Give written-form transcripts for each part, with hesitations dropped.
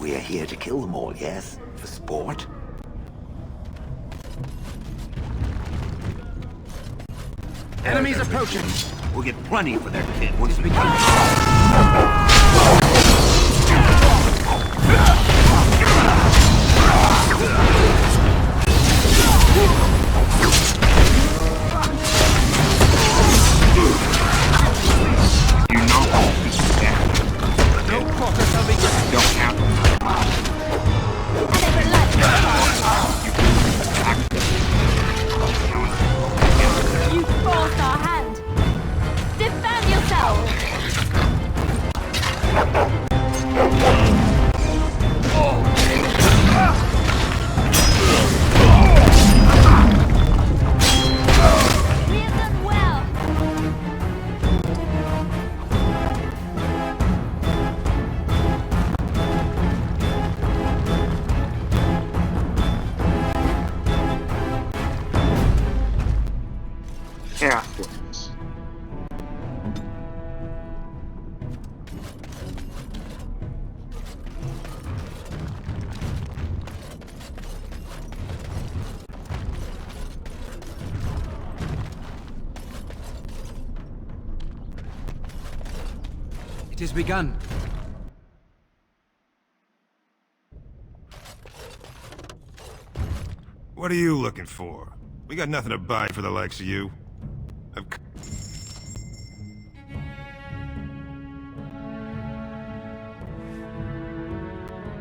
We're here to kill them all, yes? For sport? Enemies approaching! We'll get plenty for their kid once we come. It has begun. What are you looking for? We got nothing to buy for the likes of you.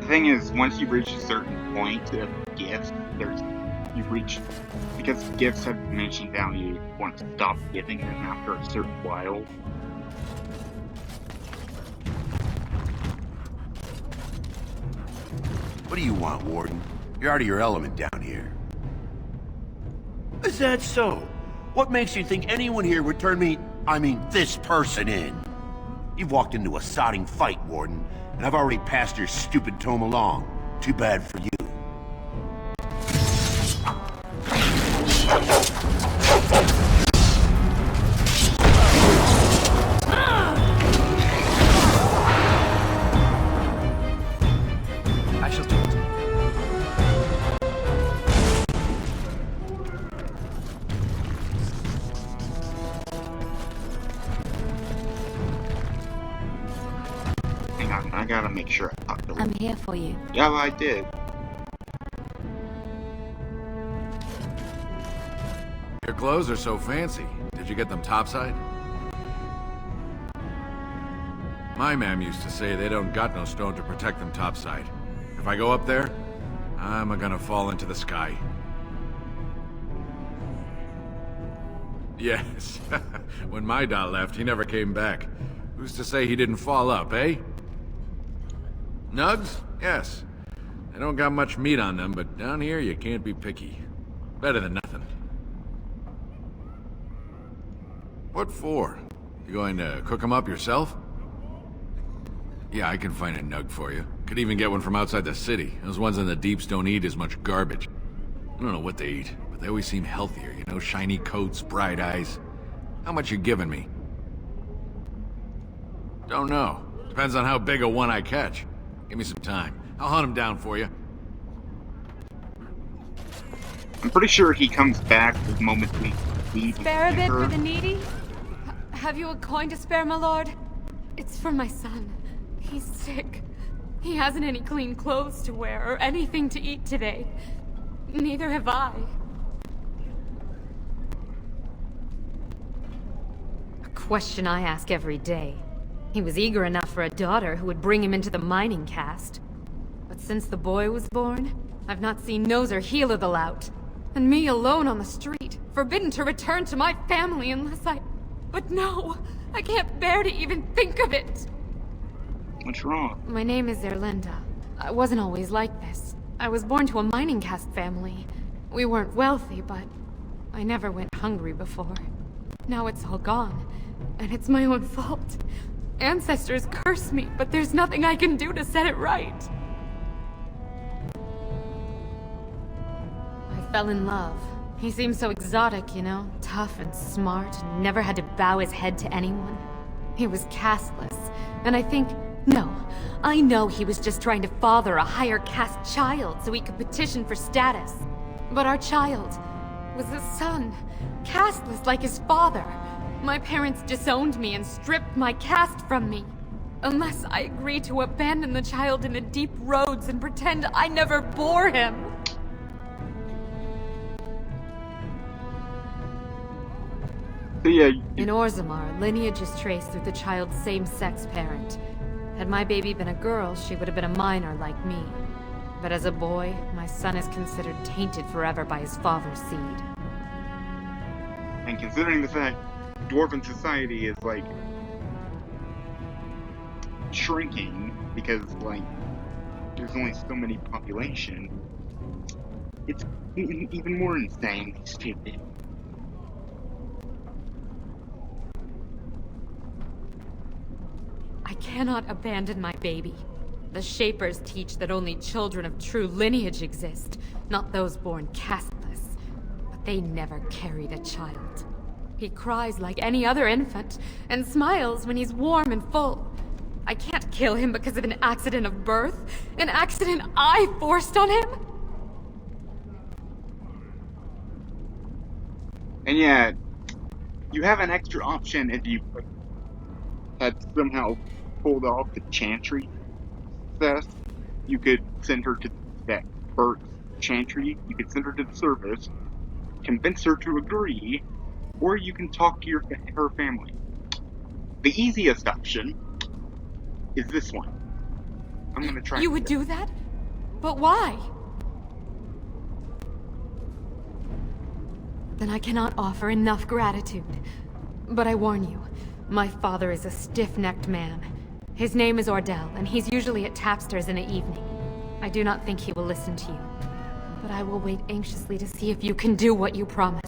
The thing is, once you reach a certain point of gifts, because gifts have diminishing value, you want to stop giving them after a certain while. What do you want, Warden? You're out of your element down here. Is that so? What makes you think anyone here would turn this person in? You've walked into a sodding fight, Warden, and I've already passed your stupid tome along. Too bad for you. I gotta make sure I talk to him. I'm here for you. Yeah, I did. Your clothes are so fancy. Did you get them topside? My ma'am used to say they don't got no stone to protect them topside. If I go up there, I'm gonna fall into the sky. Yes. When my dad left, he never came back. Who's to say he didn't fall up, eh? Nugs? Yes. They don't got much meat on them, but down here you can't be picky. Better than nothing. What for? You going to cook them up yourself? Yeah, I can find a nug for you. Could even get one from outside the city. Those ones in the deeps don't eat as much garbage. I don't know what they eat, but they always seem healthier, you know? Shiny coats, bright eyes. How much you giving me? Don't know. Depends on how big a one I catch. Give me some time. I'll hunt him down for you. I'm pretty sure he comes back the moment we leave. Spare a bit for the needy? Have you a coin to spare, my lord? It's for my son. He's sick. He hasn't any clean clothes to wear or anything to eat today. Neither have I. A question I ask every day. He was eager enough for a daughter who would bring him into the mining caste. But since the boy was born, I've not seen nose or heel of the lout. And me alone on the street, forbidden to return to my family unless I... But no! I can't bear to even think of it! What's wrong? My name is Erlinda. I wasn't always like this. I was born to a mining caste family. We weren't wealthy, but I never went hungry before. Now it's all gone, and it's my own fault. Ancestors curse me, but there's nothing I can do to set it right. I fell in love. He seemed so exotic, you know? Tough and smart, and never had to bow his head to anyone. He was casteless, and I think No, I know he was just trying to father a higher caste child so he could petition for status. But our child was a son, casteless like his father. My parents disowned me and stripped my caste from me. Unless I agree to abandon the child in the deep roads and pretend I never bore him. So yeah, In Orzammar, lineage is traced through the child's same-sex parent. Had my baby been a girl, she would have been a minor like me. But as a boy, my son is considered tainted forever by his father's seed. and considering the fact dwarven society is like shrinking because like there's only so many population, it's even more insanely stupid. I cannot abandon my baby. The Shapers teach that only children of true lineage exist, not those born casteless. But they never carried a child. He cries like any other infant, and smiles when he's warm and full. I can't kill him because of an accident of birth, an accident I forced on him. And yeah, you have an extra option if you had somehow pulled off the chantry success. You could send her to that Burke's chantry, you could send her to the service, convince her to agree, or you can talk to her family. The easiest option is this one. I'm gonna try. You would do that? But why? Then I cannot offer enough gratitude. But I warn you, my father is a stiff-necked man. His name is Ordell, and he's usually at Tapster's in the evening. I do not think he will listen to you. But I will wait anxiously to see if you can do what you promise.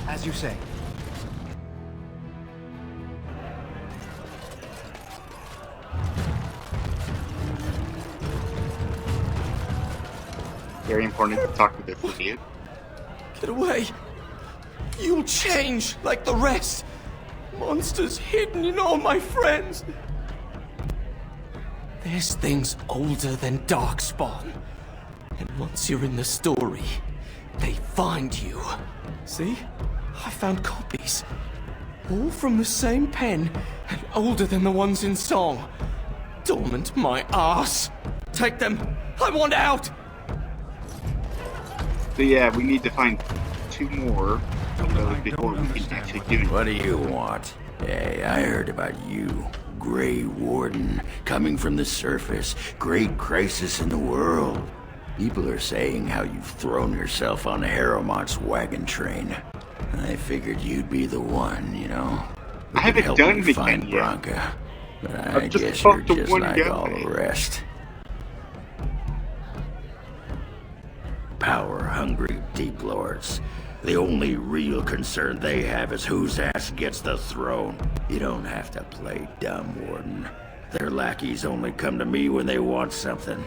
As you say. Very important to talk to this idiot. Get away. You'll change like the rest. Monsters hidden in all my friends. This thing's older than Darkspawn. And once you're in the story, they find you. See? I found copies. All from the same pen, and older than the ones in song. Dormant my ass. Take them. I want out. So yeah, we need to find 2 more of those before we can actually do it. What do you want? Hey, I heard about you. Grey Warden, coming from the surface. Great crisis in the world. People are saying how you've thrown yourself on Harrowmont's wagon train. I figured you'd be the one, you know? I haven't done me anything find yet. Branca. But I I've just guess you're talked to just one like guy. all the rest. Power-hungry Deep Lords. The only real concern they have is whose ass gets the throne. You don't have to play dumb, Warden. Their lackeys only come to me when they want something.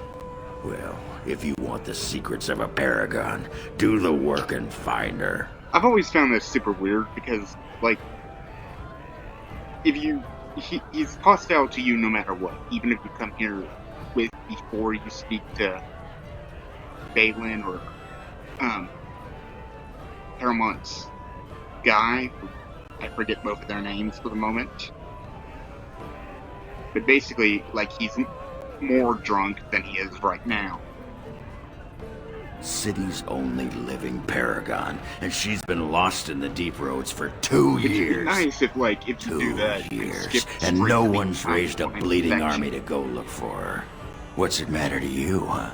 Well, if you want the secrets of a paragon, do the work and find her. I've always found this super weird because, like, if he's hostile to you no matter what, even if you come here before you speak to Balin or Harrowmont's guy. I forget both of their names for the moment. But basically, like, he's more drunk than he is right now. City's only living paragon, and she's been lost in the deep roads for 2 It'd be years. nice if, like, if you 2 do that, you years, skip and straight no to the one's raised a point bleeding infection. army to go look for her. What's it matter to you, huh?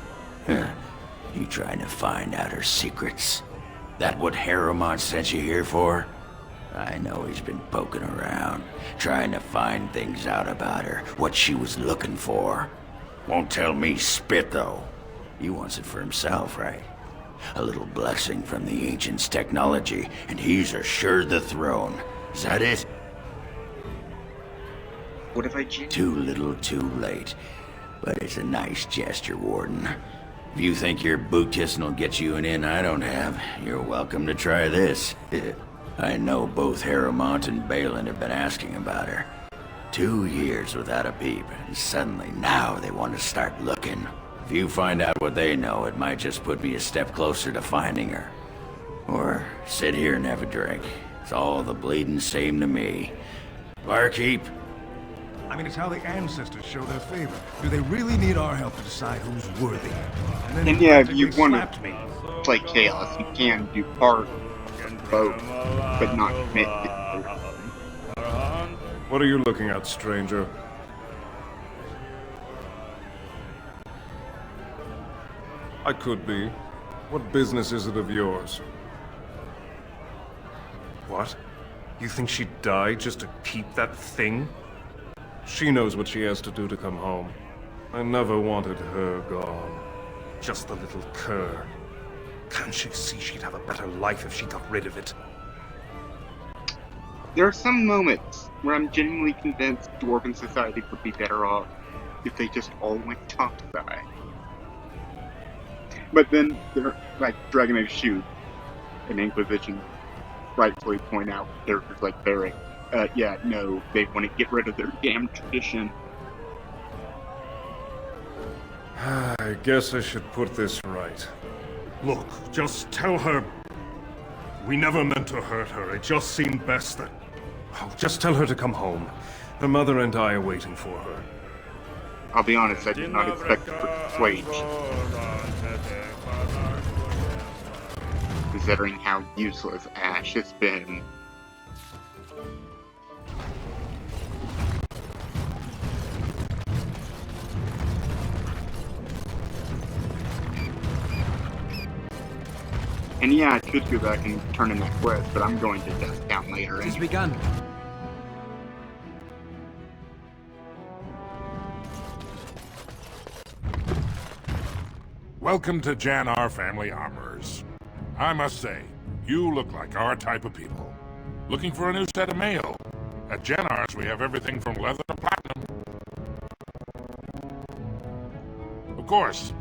You trying to find out her secrets? That what Harrowmont sent you here for? I know he's been poking around, trying to find things out about her, what she was looking for. Won't tell me spit, though. He wants it for himself, right? A little blessing from the ancients' technology, and he's assured the throne. Is that it? What if I Too little, too late. But it's a nice gesture, Warden. If you think your boot kissing will get you an in I don't have, you're welcome to try this. I know both Harrowmont and Balin have been asking about her. 2 years without a peep, and suddenly now they want to start looking. If you find out what they know, it might just put me a step closer to finding her. Or sit here and have a drink. It's all the bleeding same to me. Barkeep? I mean, it's how the ancestors show their favor. Do they really need our help to decide who's worthy? And And yeah, if you practically want slapped to me. play Chaos, you can do part and both, but not commit to What are you looking at, stranger? I could be. What business is it of yours? What? You think she'd die just to keep that thing? She knows what she has to do to come home. I never wanted her gone. Just the little cur. Can't she see she'd have a better life if she got rid of it? There are some moments where I'm genuinely convinced Dwarven society would be better off if they just all went topside. But then, they're like Dragon Age Shoot and Inquisition rightfully point out characters like Barrick. Yeah, no, they want to get rid of their damn tradition. I guess I should put this right. Look, just tell her... We never meant to hurt her. It just seemed best that... Oh, just tell her to come home. Her mother and I are waiting for her. I'll be honest, I did not expect to persuade, considering how useless Ash has been. And yeah, I could go back and turn in that quest, but I'm going to Death Town later. It has anyway. begun. Welcome to Jan Family Armorers. I must say, you look like our type of people. Looking for a new set of mail? At Jan we have everything from leather to platinum. Of course,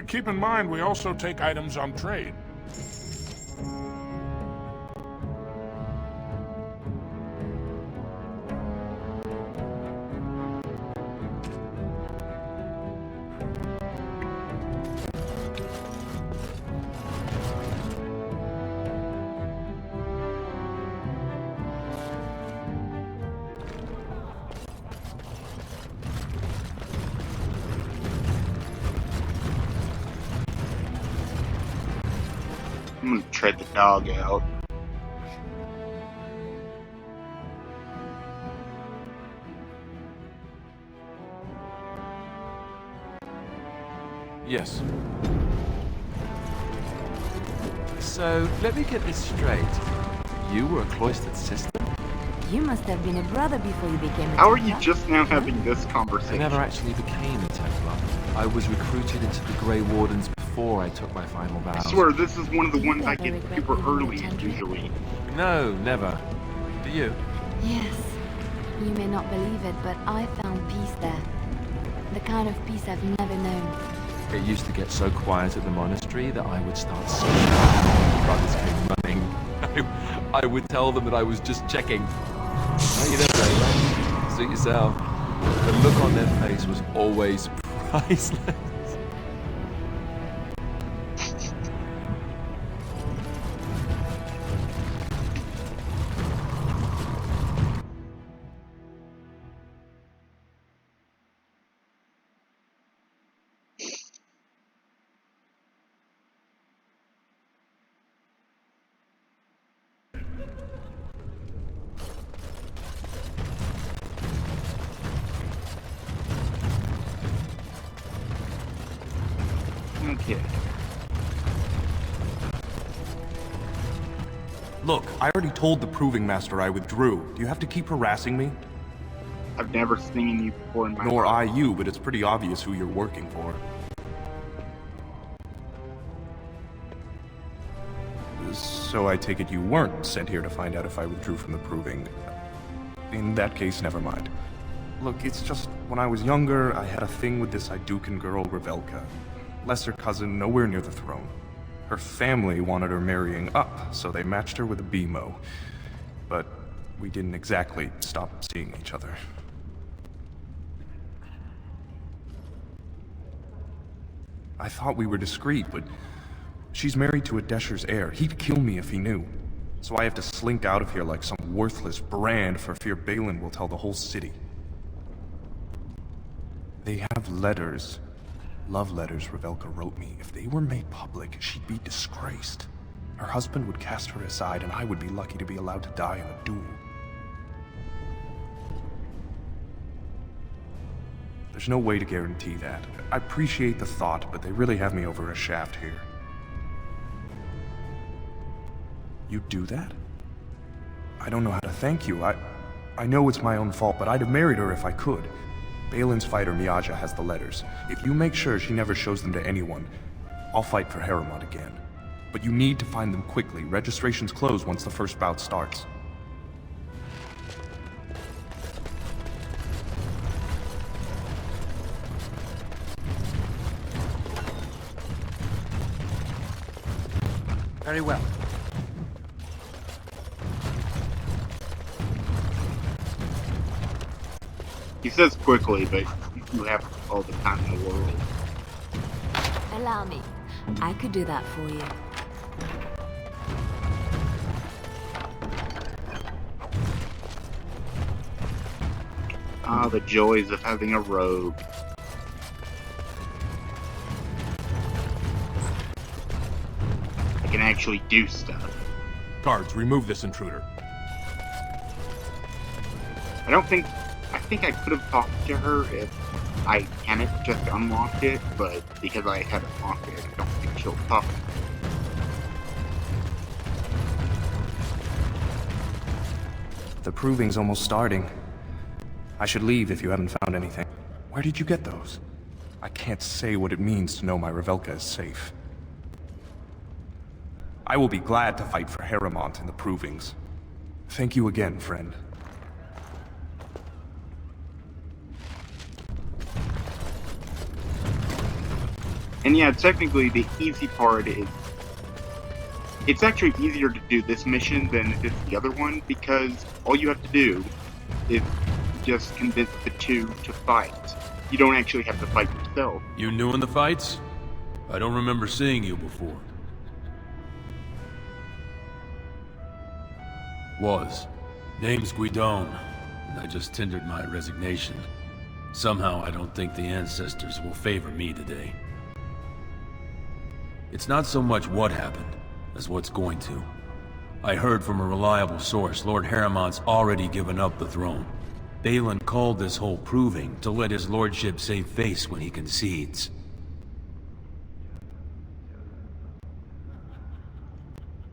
keep in mind we also take items on trade. I'm gonna tread the dog out. Yes. So, let me get this straight. You were a cloistered sister? You must have been a brother before you became a How are you Templar. just now having this I conversation? never actually became a Templar. I was recruited into the Grey Wardens before I took my final vows. I swear, this is one of the You ones I never get regret super leaving the early, country? usually. No, never. Do you? Yes. You may not believe it, but I found peace there. The kind of peace I've never known. It used to get so quiet at the monastery that I would start singing. My brothers came running. I would tell them that I was just checking. You never know. Suit yourself. The look on their face was always priceless. Okay. Look, I already told the Proving Master I withdrew. Do you have to keep harassing me? I've never seen you before in my Nor life. I you, but it's pretty obvious who you're working for. So I take it you weren't sent here to find out if I withdrew from the Proving. In that case, never mind. Look, it's just, when I was younger, I had a thing with this Idukan girl, Revelka. Lesser cousin, nowhere near the throne. Her family wanted her marrying up, so they matched her with a BMO. But we didn't exactly stop seeing each other. I thought we were discreet, but she's married to a Desher's heir. He'd kill me if he knew. So I have to slink out of here like some worthless brand for fear Balin will tell the whole city. They have letters. Love letters Revelka wrote me. If they were made public, she'd be disgraced. Her husband would cast her aside, and I would be lucky to be allowed to die in a duel. There's no way to guarantee that. I appreciate the thought, but they really have me over a shaft here. You'd do that? I don't know how to thank you. I know it's my own fault, but I'd have married her if I could. Balin's fighter Miaja has the letters. If you make sure she never shows them to anyone, I'll fight for Haremont again. But you need to find them quickly. Registrations close once the first bout starts. Very well. He says quickly, but you have all the time in the world. Allow me. I could do that for you. Ah, the joys of having a rogue. I can actually do stuff. Guards, remove this intruder. I think I could have talked to her if I hadn't just unlocked it, but because I had unlocked it, I don't think she'll talk. The Proving's almost starting. I should leave if you haven't found anything. Where did you get those? I can't say what it means to know my Revelka is safe. I will be glad to fight for Haremont in the Provings. Thank you again, friend. And yeah, technically the easy part is... It's actually easier to do this mission than it is the other one, because all you have to do is just convince the two to fight. You don't actually have to fight yourself. You new in the fights? I don't remember seeing you before. Was. Name's Guidon, and I just tendered my resignation. Somehow I don't think the ancestors will favor me today. It's not so much what happened, as what's going to. I heard from a reliable source Lord Haremont's already given up the throne. Balin called this whole proving to let his lordship save face when he concedes.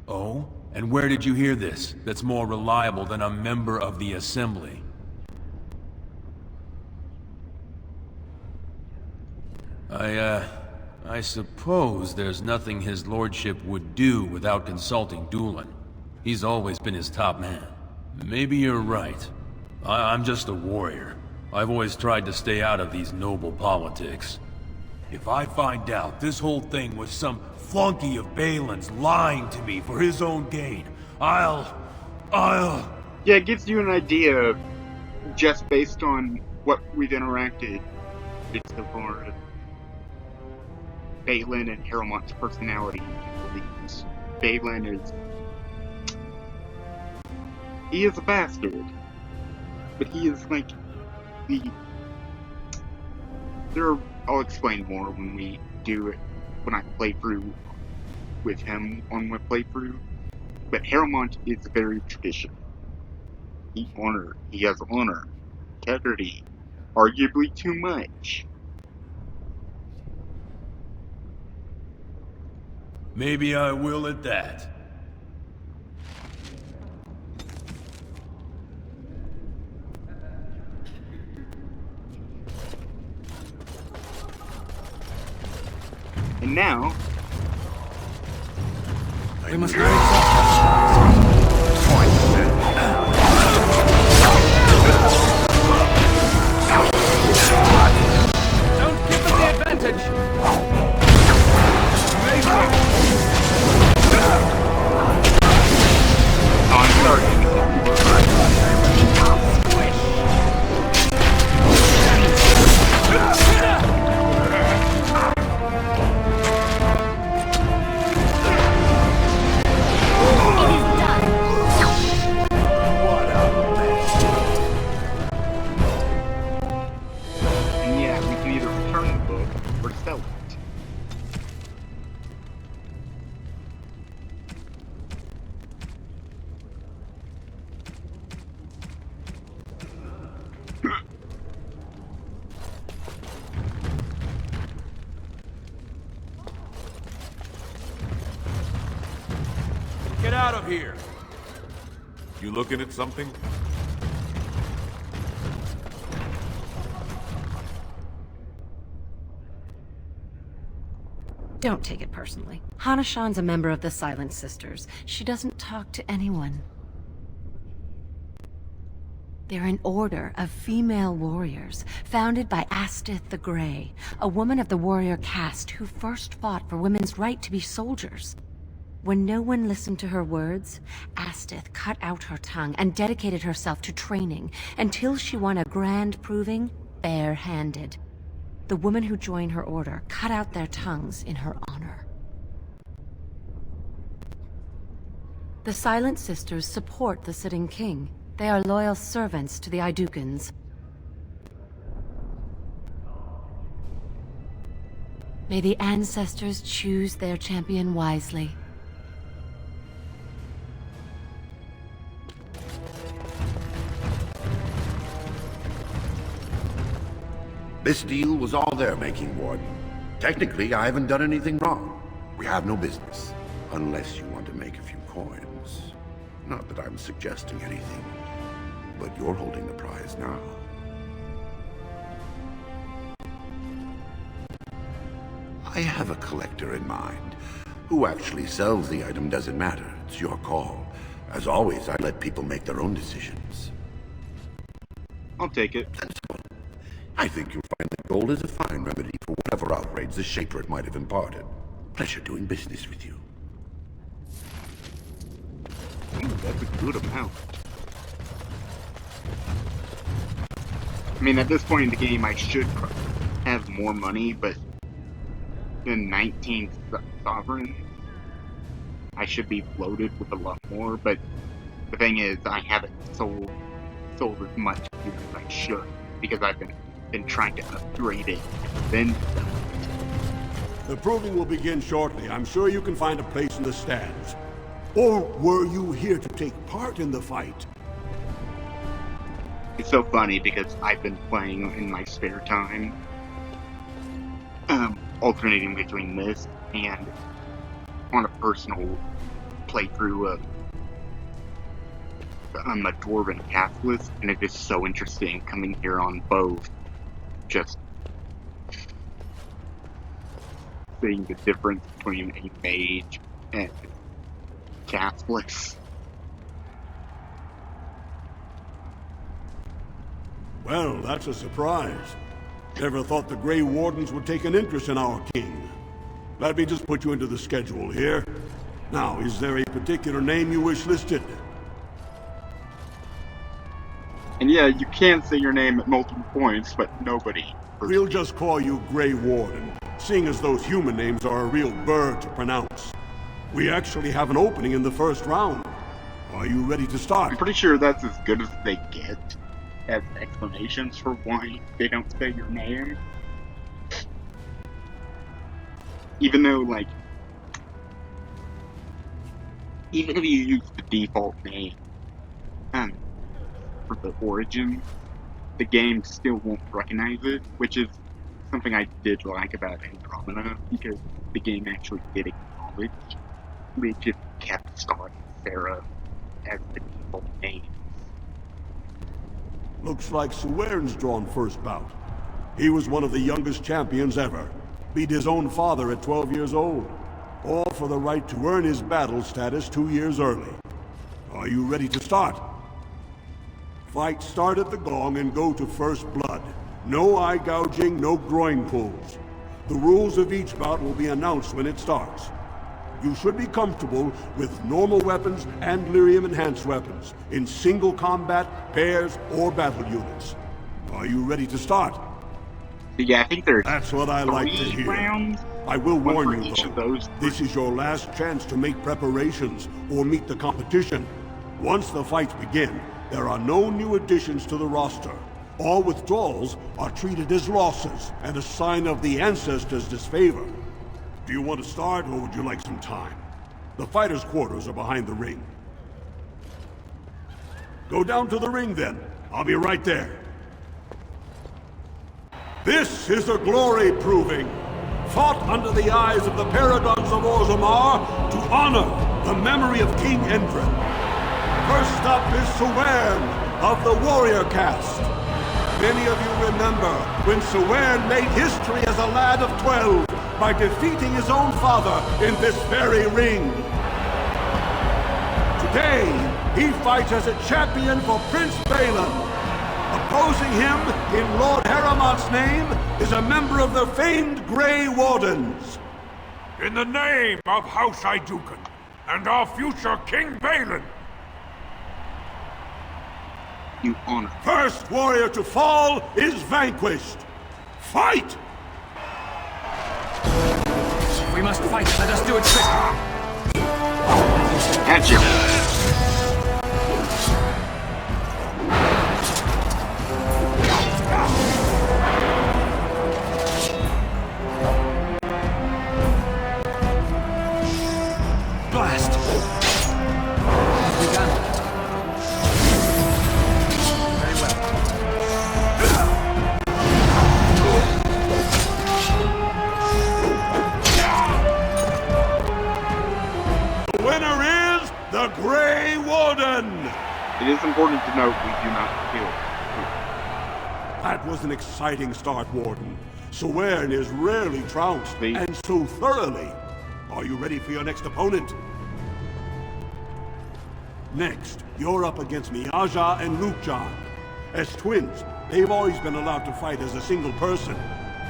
Oh? And where did you hear this that's more reliable than a member of the Assembly? I suppose there's nothing his lordship would do without consulting Doolin. He's always been his top man. Maybe you're right. I'm just a warrior. I've always tried to stay out of these noble politics. If I find out this whole thing was some flunky of Balin's lying to me for his own gain, I'll... Yeah, it gives you an idea, just based on what we've interacted with so far, of Balin and Haremont's personality. Balin is... He is a bastard. But he is like the... I'll explain more when we do it, when I play through with him on my playthrough. But Haremont is very traditional. He has honor, integrity, arguably too much. Maybe I will at that. And now, We must hurry up. Don't give them the advantage! and yeah, we can either return the book or sell it. Get out of here! You looking at something? Don't take it personally. Hana-shan's a member of the Silent Sisters. She doesn't talk to anyone. They're an order of female warriors, founded by Astith the Grey, a woman of the warrior caste who first fought for women's right to be soldiers. When no one listened to her words, Astith cut out her tongue and dedicated herself to training until she won a grand proving bare-handed. The women who joined her order cut out their tongues in her honor. The Silent Sisters support the sitting king. They are loyal servants to the Idukans. May the ancestors choose their champion wisely. This deal was all their making, Warden. Technically, I haven't done anything wrong. We have no business. Unless you want to make a few coins. Not that I'm suggesting anything. But you're holding the prize now. I have a collector in mind. Who actually sells the item doesn't matter. It's your call. As always, I let people make their own decisions. I'll take it. I think you'll find that gold is a fine remedy for whatever outrage the Shaper might have imparted. Pleasure doing business with you. Ooh, that's a good amount. I mean, at this point in the game, I should have more money, but than 19 sovereigns, I should be loaded with a lot more, but the thing is, I haven't sold as much as I should, because I've been trying to upgrade it and then sell it. The proving will begin shortly. I'm sure you can find a place in the stands. Or were you here to take part in the fight? It's so funny because I've been playing in my spare time, alternating between this and on a personal playthrough of a Dwarven Capitalist, and it is so interesting coming here on both, just seeing the difference between a mage and Catholics. Well, that's a surprise. Never thought the Grey Wardens would take an interest in our king. Let me just put you into the schedule here. Now, is there a particular name you wish listed? And yeah, you can say your name at multiple points, but nobody. We'll just call you Grey Warden, seeing as those human names are a real burr to pronounce. We actually have an opening in the first round. Are you ready to start? I'm pretty sure that's as good as they get as explanations for why they don't say your name. Even though, like, even if you use the default name, for the origin, the game still won't recognize it, which is something I did like about Andromeda, because the game actually did acknowledge, we just kept Star and Sarah as the default names. Looks like Suern's drawn first bout. He was one of the youngest champions ever. beat his own father at 12 years old. All for the right to earn his battle status 2 years early. Are you ready to start? Fight start at the gong and go to first blood. No eye gouging, no groin pulls. The rules of each bout will be announced when it starts. You should be comfortable with normal weapons and lyrium-enhanced weapons, in single combat, pairs, or battle units. Are you ready to start? Yeah, I think there's That's what I like to hear. rounds. I will One warn for you, each though. of those. This is your last chance to make preparations or meet the competition. Once the fights begin, there are no new additions to the roster. All withdrawals are treated as losses and a sign of the ancestors' disfavor. Do you want to start, or would you like some time? The fighters' quarters are behind the ring. Go down to the ring, then. I'll be right there. This is a glory proving, fought under the eyes of the paragons of Orzammar to honor the memory of King Endrin. First up is Sewern of the warrior caste. Many of you remember when Sewern made history as a lad of 12 by defeating his own father in this very ring. Today, he fights as a champion for Prince Balin. Opposing him, in Lord Haramont's name, is a member of the famed Grey Wardens. In the name of House Iduken and our future King Balin. You honor. First warrior to fall is vanquished. Fight! If we must fight, let us do it quickly. At you. Blast! Begun. Very well. The winner is the Grey Warden! It is important to note we do not kill. That was an exciting start, Warden. Sewern is rarely trounced, and so thoroughly. Are you ready for your next opponent? Next, you're up against Miaja and Lukejan. As twins, they've always been allowed to fight as a single person.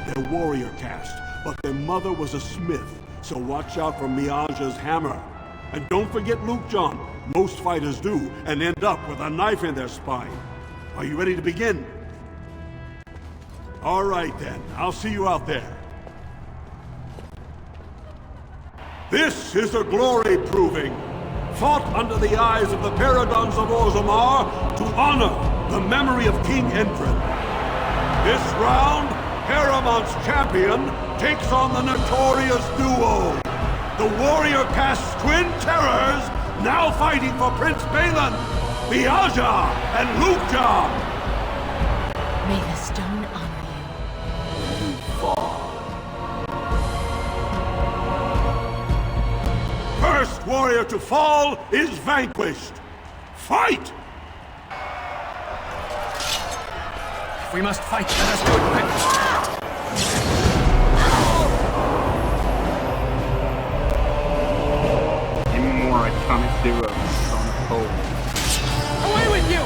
They're warrior caste, but their mother was a smith, so watch out for Miaja's hammer. And don't forget Lukejan. Most fighters do, and end up with a knife in their spine. Are you ready to begin? All right then, I'll see you out there. This is a glory proving, fought under the eyes of the paragons of Orzammar to honor the memory of King Endrin. This round, Haramont's champion takes on the notorious duo, the warrior caste's twin terrors, now fighting for Prince Balin, Miaja and Lukejan. May the stone honor you. You fall. First warrior to fall is vanquished. Fight! If we must fight, let us do it quickly. More iconic duos on the pole. Away with you!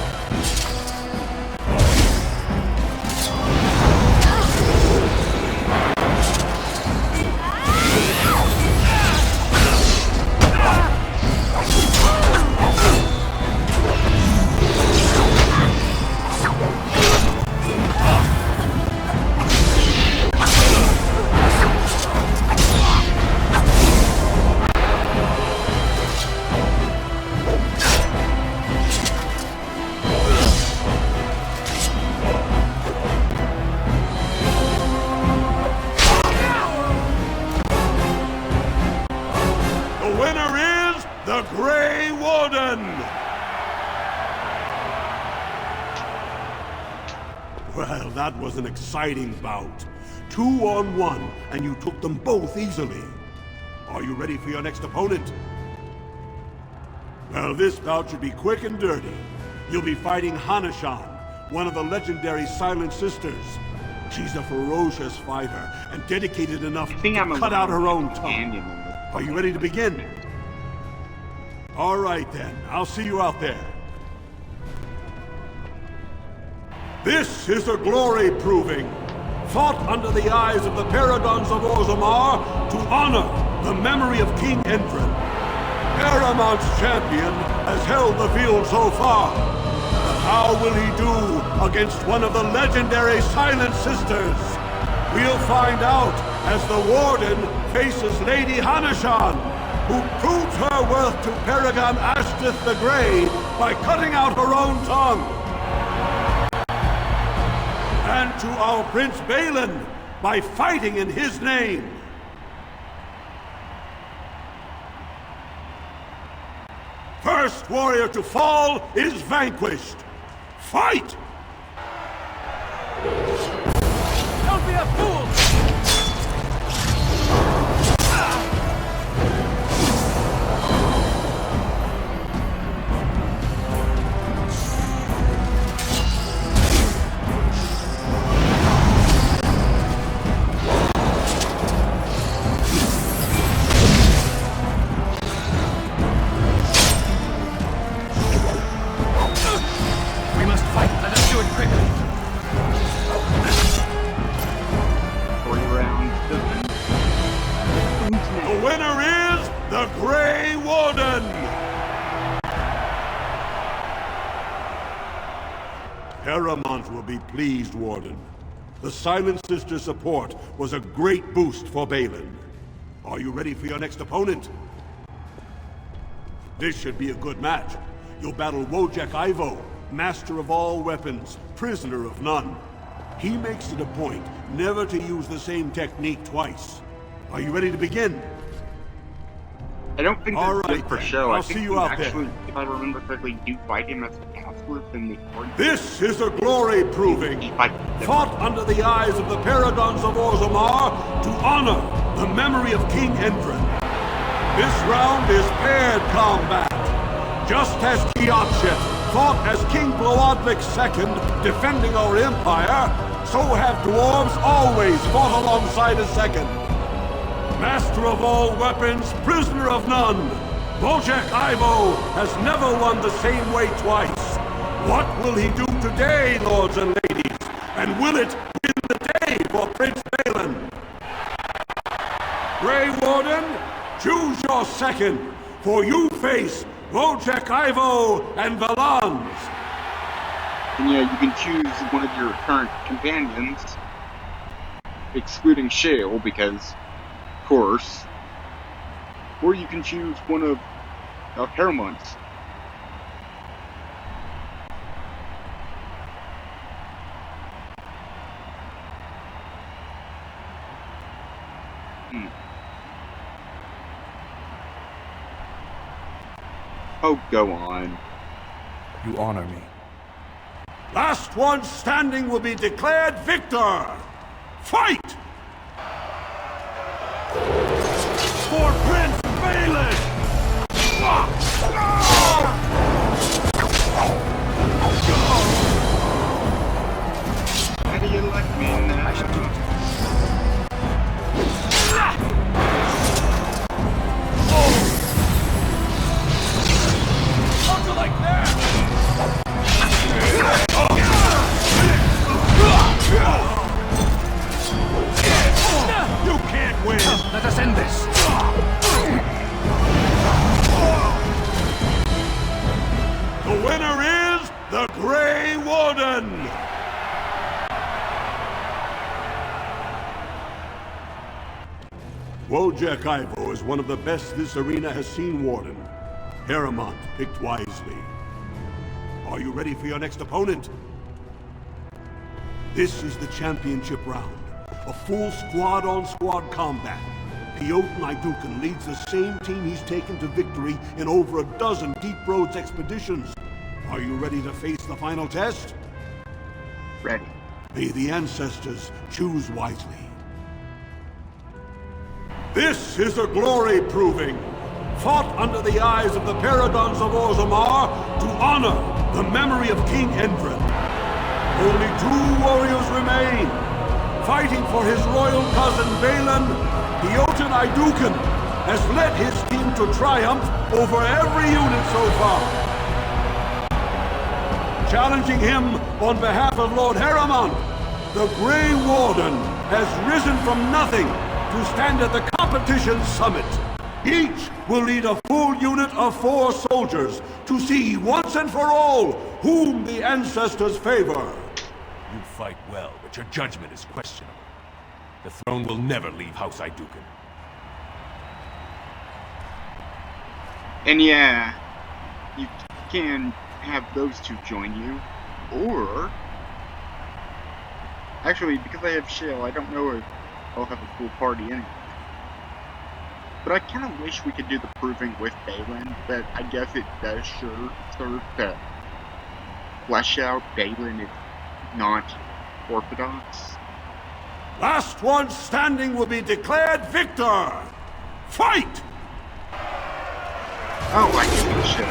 The Grey Warden! Well, that was an exciting bout. 2-on-1, and you took them both easily. Are you ready for your next opponent? Well, this bout should be quick and dirty. You'll be fighting Hanashan, one of the legendary Silent Sisters. She's a ferocious fighter and dedicated enough I think to I'm a cut out her own tongue. companion in this. Are you ready to begin? All right then, I'll see you out there. This is a glory proving, fought under the eyes of the Paragons of Orzammar to honor the memory of King Endrin. Paramount's champion has held the field so far. But how will he do against one of the legendary Silent Sisters? We'll find out as the Warden faces Lady Hanashan, who proves her worth to Paragon Ashtith the Grey by cutting out her own tongue. And to our Prince Balin by fighting in his name. First warrior to fall is vanquished. Fight! Don't be a fool! We must fight. Let us do it quickly. 3 rounds done. The winner is the Grey Warden! Paramount will be pleased, Warden. The Silent Sister support was a great boost for Balin. Are you ready for your next opponent? This should be a good match. You'll battle Wojek Ivo, master of all weapons, prisoner of none. He makes it a point never to use the same technique twice. Are you ready to begin? I don't think All that's right, good for then. show. I'll I think see you you out there. actually, if I remember correctly, do fight him as a pacifist in the court. This is a glory proving, fought under the eyes of the Paragons of Orzammar to honor the memory of King Endrin. This round is paired combat. Just as Kiakshet fought as King Bloodlik II, defending our empire, so have dwarves always fought alongside a second. Master of all weapons, prisoner of none, Wojek Ivo has never won the same way twice. What will he do today, lords and ladies? And will it win the day for Prince Balin? Grey Warden, choose your second, for you face Wojek Ivo and Valans. And yeah, you can choose one of your current companions, excluding Shale, because, of course, or you can choose one of Paramount's. Oh, go on. You honor me. Last one standing will be declared victor. Fight! For Prince Balin! How do you like me now? I should do it. How'd you like that? You can't win! Let us end this. The winner is the Grey Warden! Wojek Ivo is one of the best this arena has seen, Warden. Paramount picked wisely. Are you ready for your next opponent? This is the championship round. A full squad-on-squad combat. Piotr Naidukan leads the same team he's taken to victory in over a dozen Deep Roads expeditions. Are you ready to face the final test? Ready. May the ancestors choose wisely. This is a glory proving, fought under the eyes of the Paragons of Orzammar to honor the memory of King Endrin. Only 2 warriors remain. Fighting for his royal cousin Balin, the Jotun Iduken has led his team to triumph over every unit so far. Challenging him on behalf of Lord Heremont, the Grey Warden has risen from nothing to stand at the competition's summit. Each will lead a full unit of 4 soldiers to see once and for all whom the ancestors favor. You fight well, but your judgment is questionable. The throne will never leave House Iduken. And yeah, you can have those two join you, or... Actually, because I have Shale, I don't know if I'll have a full party anyway. But I kind of wish we could do the proving with Balin, but I guess it does sure serve to flesh out Balin is not orthodox. Last one standing will be declared victor! Fight! Oh, I guess we should.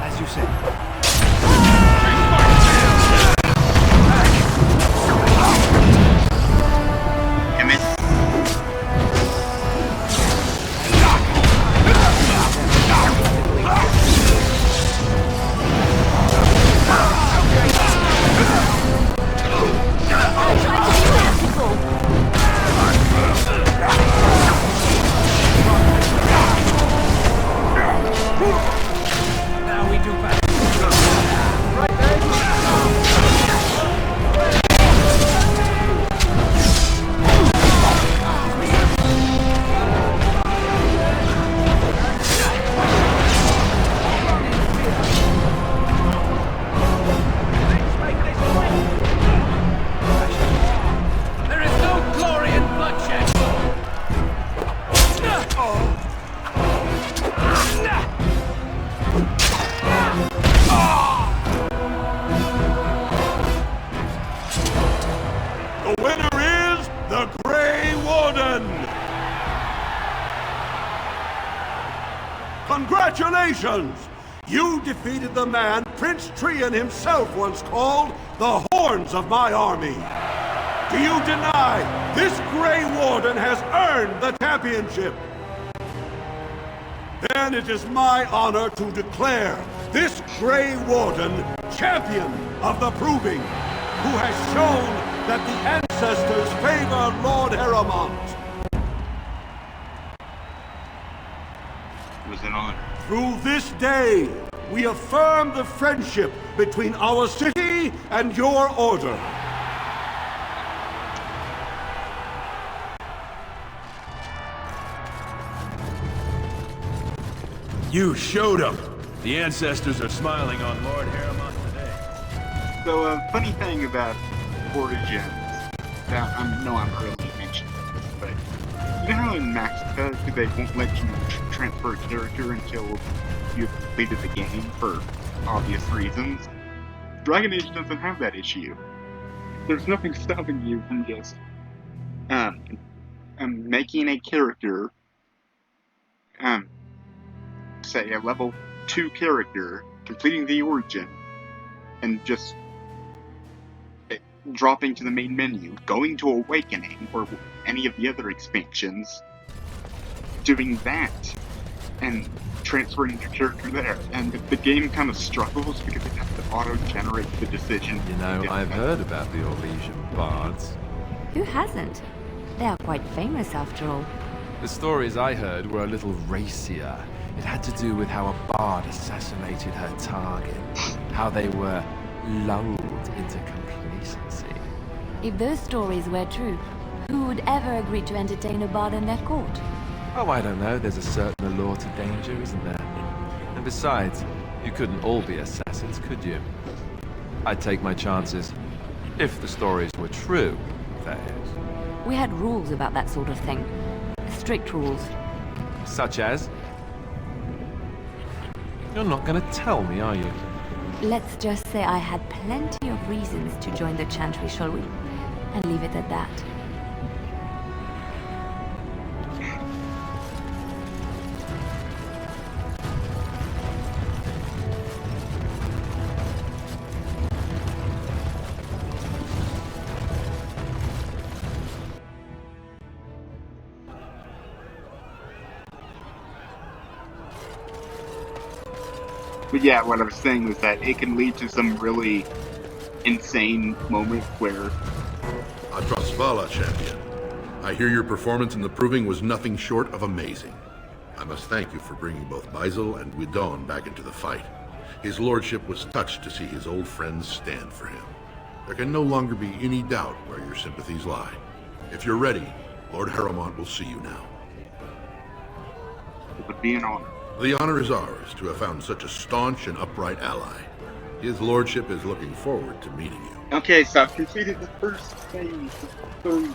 As you say. Now we do battle. Right there is no glory in bloodshed. The winner is the Grey Warden! Congratulations! You defeated the man Prince Trian himself once called the Horns of my army. Do you deny this Grey Warden has earned the championship? Then it is my honor to declare this Grey Warden champion of the Proving, who has shown that the ancestors favor Lord Heremont. It was an honor. Through this day, we affirm the friendship between our city and your order. You showed them. The ancestors are smiling on Lord Heremont today. So, funny thing about Origins, that I'm early mentioning this, but you know how in Maxica, they won't let you transfer a character until you've completed the game for obvious reasons? Dragon Age doesn't have that issue. There's nothing stopping you from just making a character, say a level 2 character, completing the origin, and just dropping to the main menu, going to Awakening, or any of the other expansions, doing that, and transferring your character there. And the game kind of struggles because it has to auto-generate the decision. You know, I've heard about the Orlesian bards. Who hasn't? They are quite famous after all. The stories I heard were a little racier. It had to do with how a bard assassinated her target, how they were lulled into complacency. If those stories were true, who would ever agree to entertain a bard in their court? Oh, I don't know. There's a certain allure to danger, isn't there? And besides, you couldn't all be assassins, could you? I'd take my chances. If the stories were true, that is. We had rules about that sort of thing. Strict rules. Such as? You're not gonna tell me, are you? Let's just say I had plenty of reasons to join the Chantry, shall we? And leave it at that. But yeah, what I was saying was that it can lead to some really insane moments where... Atrasvala, champion. I hear your performance in the proving was nothing short of amazing. I must thank you for bringing both Baisel and Guidon back into the fight. His lordship was touched to see his old friends stand for him. There can no longer be any doubt where your sympathies lie. If you're ready, Lord Harrowmont will see you now. It would be an honor. The honor is ours to have found such a staunch and upright ally. His lordship is looking forward to meeting you. Okay, so I've completed the first phase. So...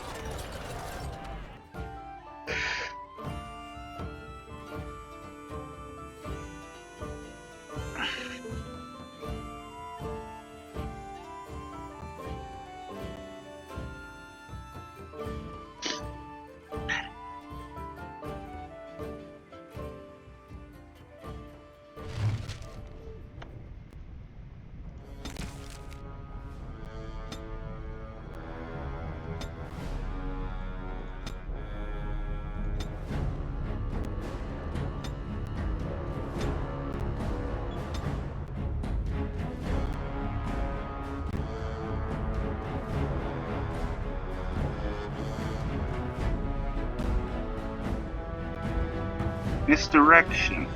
Misdirection.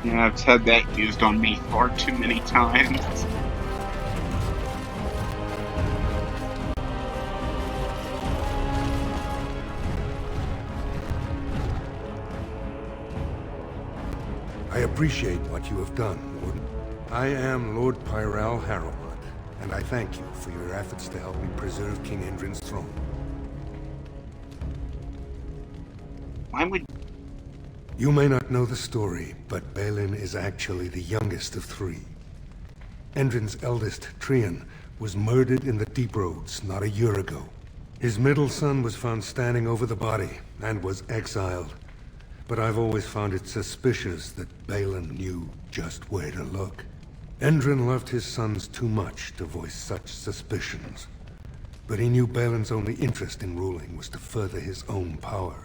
Yeah, I've had that used on me far too many times. I appreciate what you have done, Warden. I am Lord Pyral Harrowmont, and I thank you for your efforts to help me preserve King Endrin's throne. Why would... You may not know the story, but Balin is actually the youngest of three. Endrin's eldest, Trian, was murdered in the Deep Roads not a year ago. His middle son was found standing over the body, and was exiled. But I've always found it suspicious that Balin knew just where to look. Endrin loved his sons too much to voice such suspicions. But he knew Balin's only interest in ruling was to further his own power.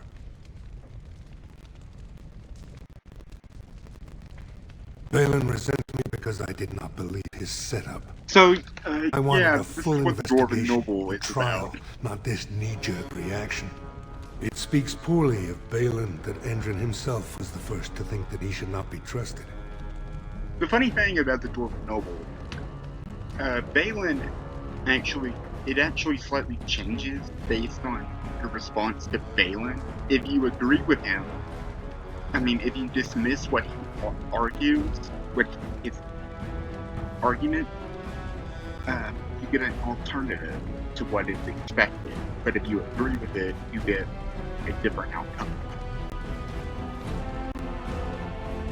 Balin resents me because I did not believe his setup. So, I wanted yeah, a full Dwarven investigation, Noble a trial, not this knee-jerk reaction. It speaks poorly of Balin that Endrin himself was the first to think that he should not be trusted. The funny thing about the Dwarven Noble, Balin actually slightly changes based on your response to Balin. If you agree with him, I mean, if you dismiss what he argues, what his argument, you get an alternative to what is expected. But if you agree with it, you get a different outcome.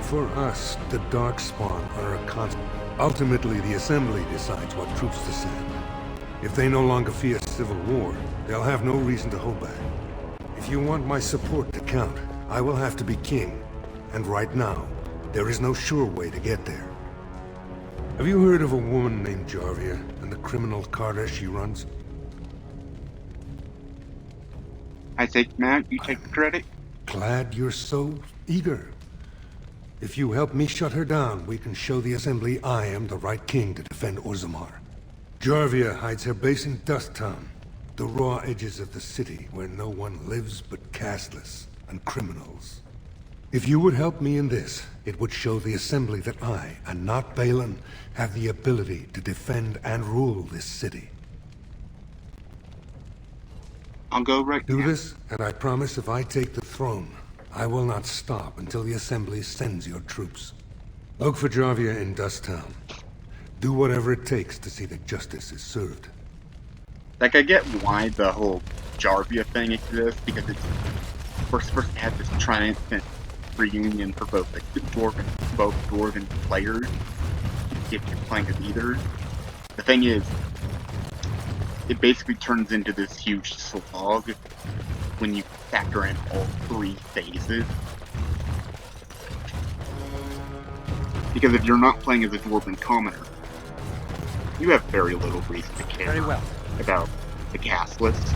For us, the Darkspawn are a constant. Ultimately, the Assembly decides what troops to send. If they no longer fear civil war, they'll have no reason to hold back. If you want my support to count, I will have to be king. And right now, there is no sure way to get there. Have you heard of a woman named Jarvia and the criminal carter she runs? I take Matt, you take the credit. Glad you're so eager. If you help me shut her down, we can show the Assembly I am the right king to defend Orzammar. Jarvia hides her base in Dust Town, the raw edges of the city where no one lives but castless and criminals. If you would help me in this, it would show the Assembly that I, and not Balin, have the ability to defend and rule this city. I'll go right Do this, and I promise if I take the throne, I will not stop until the Assembly sends your troops. Look for Jarvia in Dust Town. Do whatever it takes to see that justice is served. Like, I get why the whole Jarvia thing exists, because it's first to have this triumphant reunion for both dwarven players, if you're playing as either. The thing is, it basically turns into this huge slog when you factor in all three phases. Because if you're not playing as a dwarven commoner, you have very little reason to care about the cast list.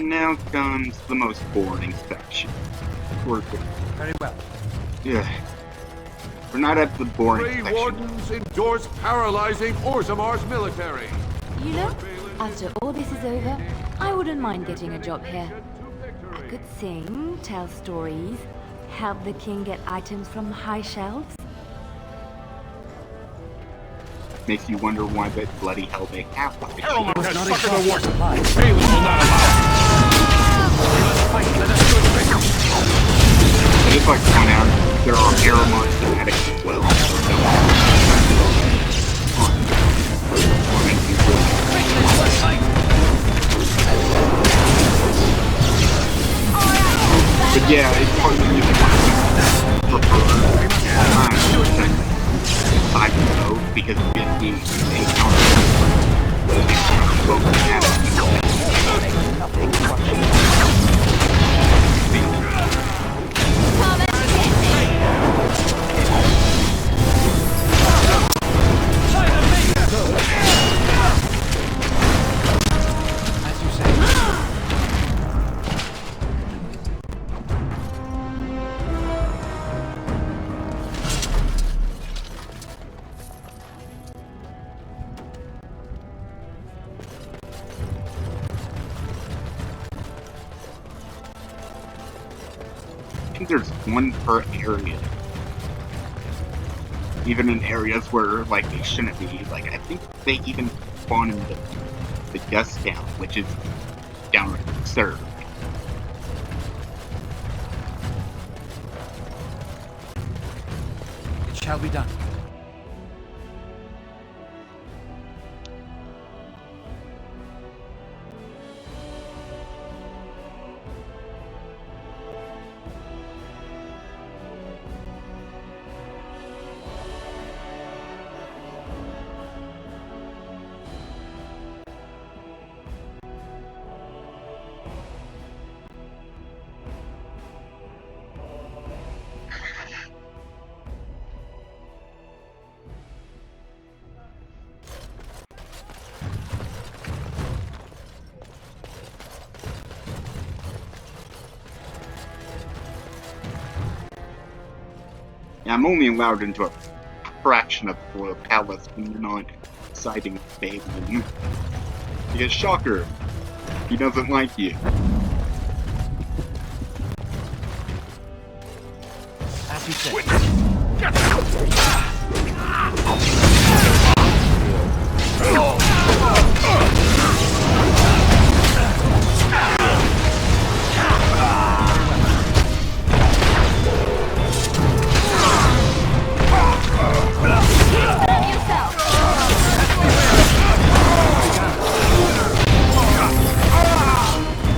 And now comes the most boring section. Very well. Yeah. We're not at the boring Grey section. Wardens endorse paralyzing Orzamar's military. You know, after all this is over, I wouldn't mind getting a job here. I could sing, tell stories, help the king get items from high shelves. Makes you wonder why the bloody hell they have like Harrowmark has not suckered the exhausted war. supplies. Balin will not allow it. We must fight. Let us do it quickly. I just like to point out there are Harrowmark schematics as well. But yeah, it's part of the I don't know, because it gives the encounter I think there's one per area. Even in areas where, like, they shouldn't be. Like, I think they even spawn in the dust down, which is downright absurd. It shall be done. Yeah, I'm only allowed into a fraction of the royal palace when you're not siding with Balin. Because shocker, he doesn't like you. As you said.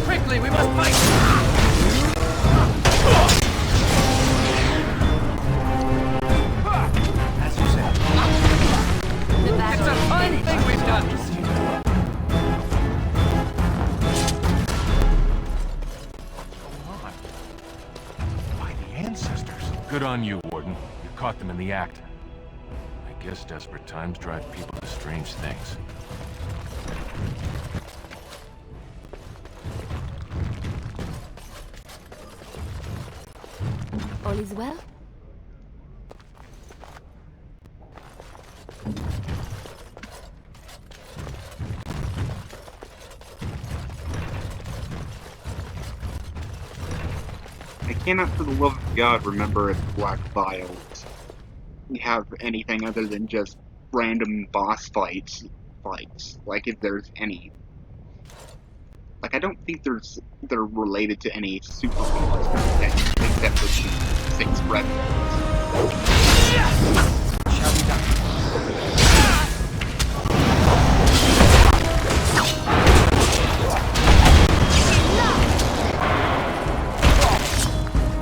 Quickly, we must fight! As you said. It's a fine thing we've done. By the ancestors. Good on you, Warden. You caught them in the act. I guess desperate times drive people to strange things. All is well? I cannot for the love of God remember if Black Vials have anything other than just random boss fights. Like if there's any. Like I don't think they're related to any super monsters except for the 6 red ones. Shall be done.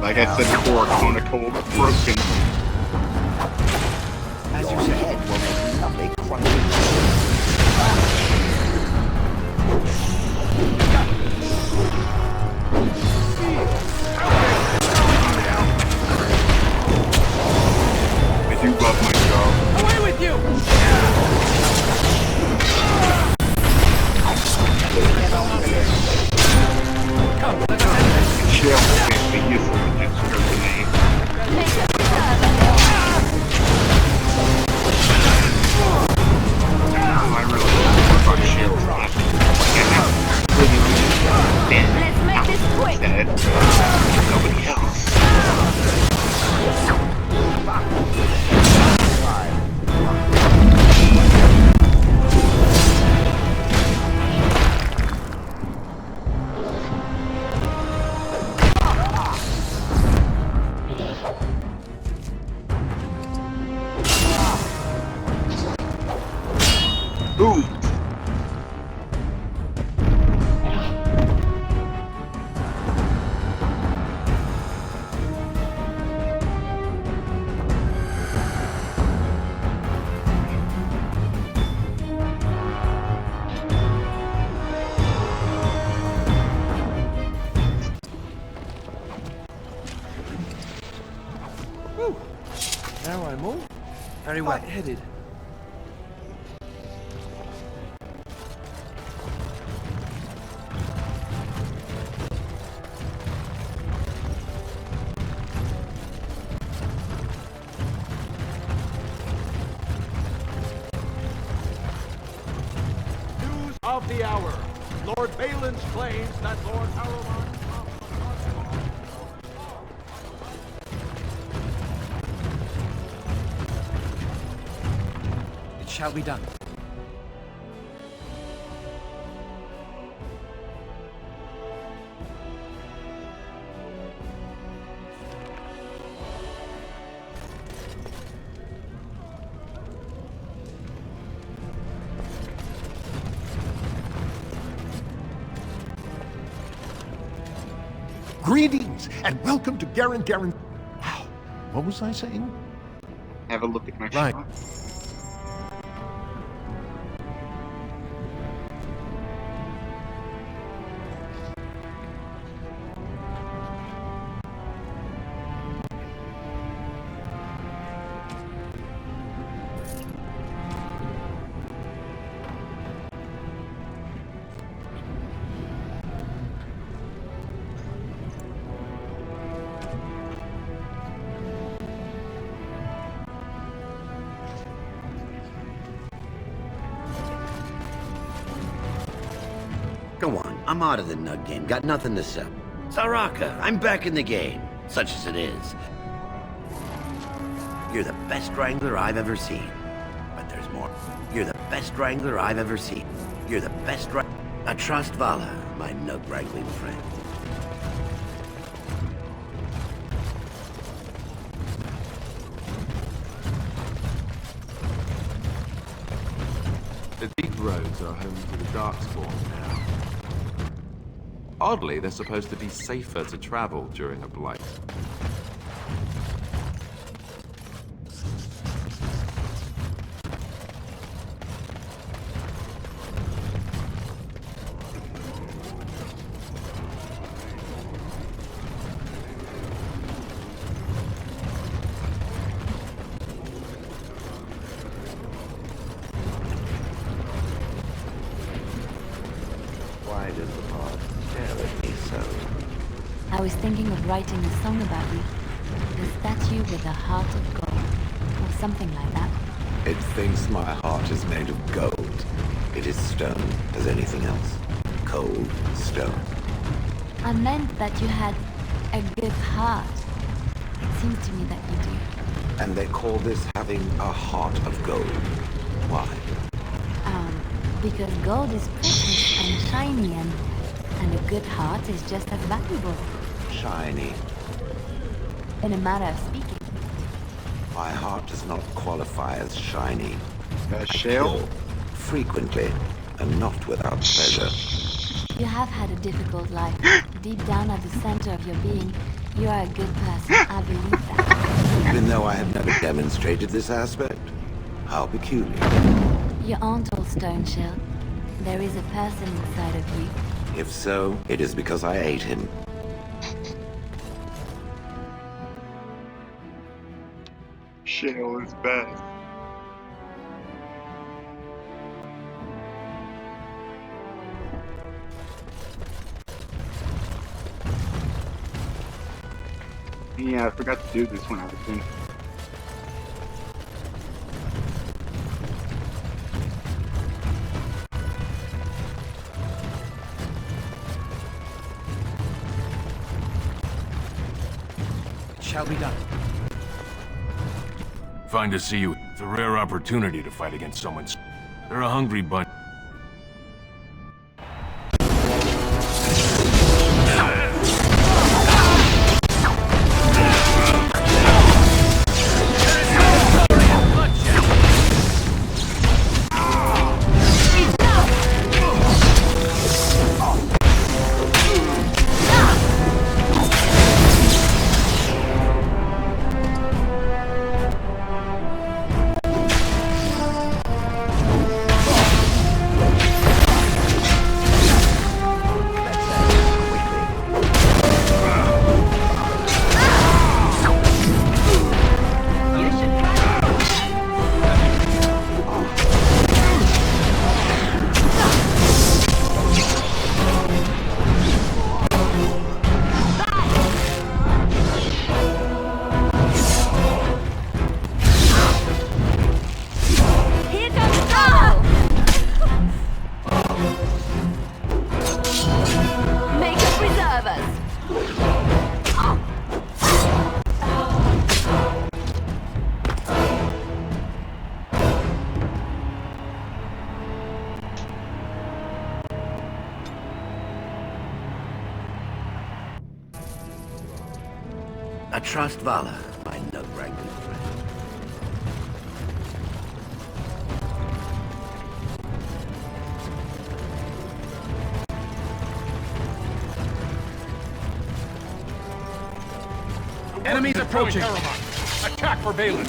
Like I said before, conical broken. As you said. Lovely crunchy. I do love my job. Away with you! Ooh. Now I'm all very well headed. News of the hour. Lord Balin's claims that Lord Aruman... It shall be done. Greetings, and welcome to Garen. Wow, what was I saying? Have a look at my Right. shot. Go on, I'm out of the nug game. Got nothing to sell. Saraka, I'm back in the game, such as it is. You're the best wrangler I've ever seen. But there's more. You're the best wrangler I've ever seen. You're the best I trust Vala, my nug wrangling friend. The deep roads are home to the Darkspawn now. Oddly, they're supposed to be safer to travel during a blight. Why does the pod stare at me so? I was thinking of writing a song about you. The statue with a heart of gold. Or something like that. It thinks my heart is made of gold. It is stone as anything else. Cold stone. I meant that you had a good heart. It seems to me that you do. And they call this having a heart of gold. Why? Because gold is precious and shiny and a good heart is just as valuable. Shiny. In a matter of speaking. My heart does not qualify as shiny. A shell? Frequently, and not without pleasure. You have had a difficult life. Deep down at the center of your being, you are a good person. I believe that. Even though I have never demonstrated this aspect? How peculiar. You aren't all stone shell. There is a person inside of you. If so, it is because I ate him. Shell is best. Yeah, I forgot to do this when I was in. It shall be done. Fine to see you. It's a rare opportunity to fight against someone. They're a hungry bunch. trust Vala, my nut-wrangling friend. Enemies approaching. Attack for Balin.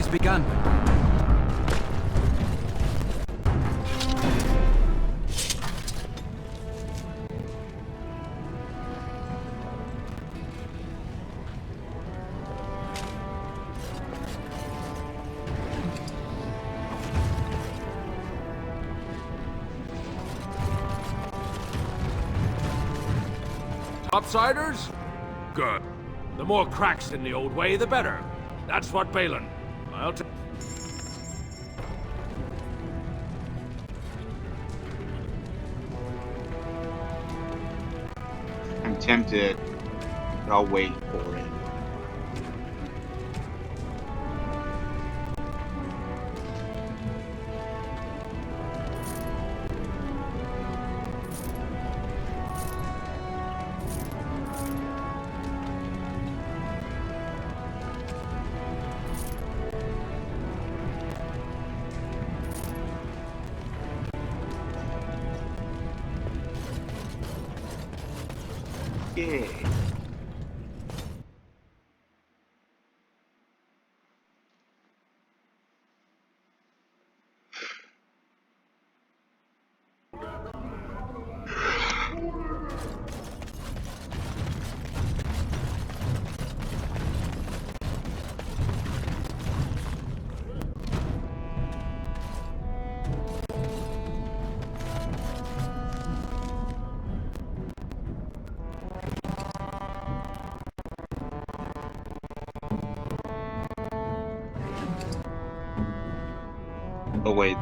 Begun. Topsiders? Good. The more cracks in the old way, the better. That's what Balin. I'll take. I'm tempted, but I'll wait for it. Yeah. Oh wait.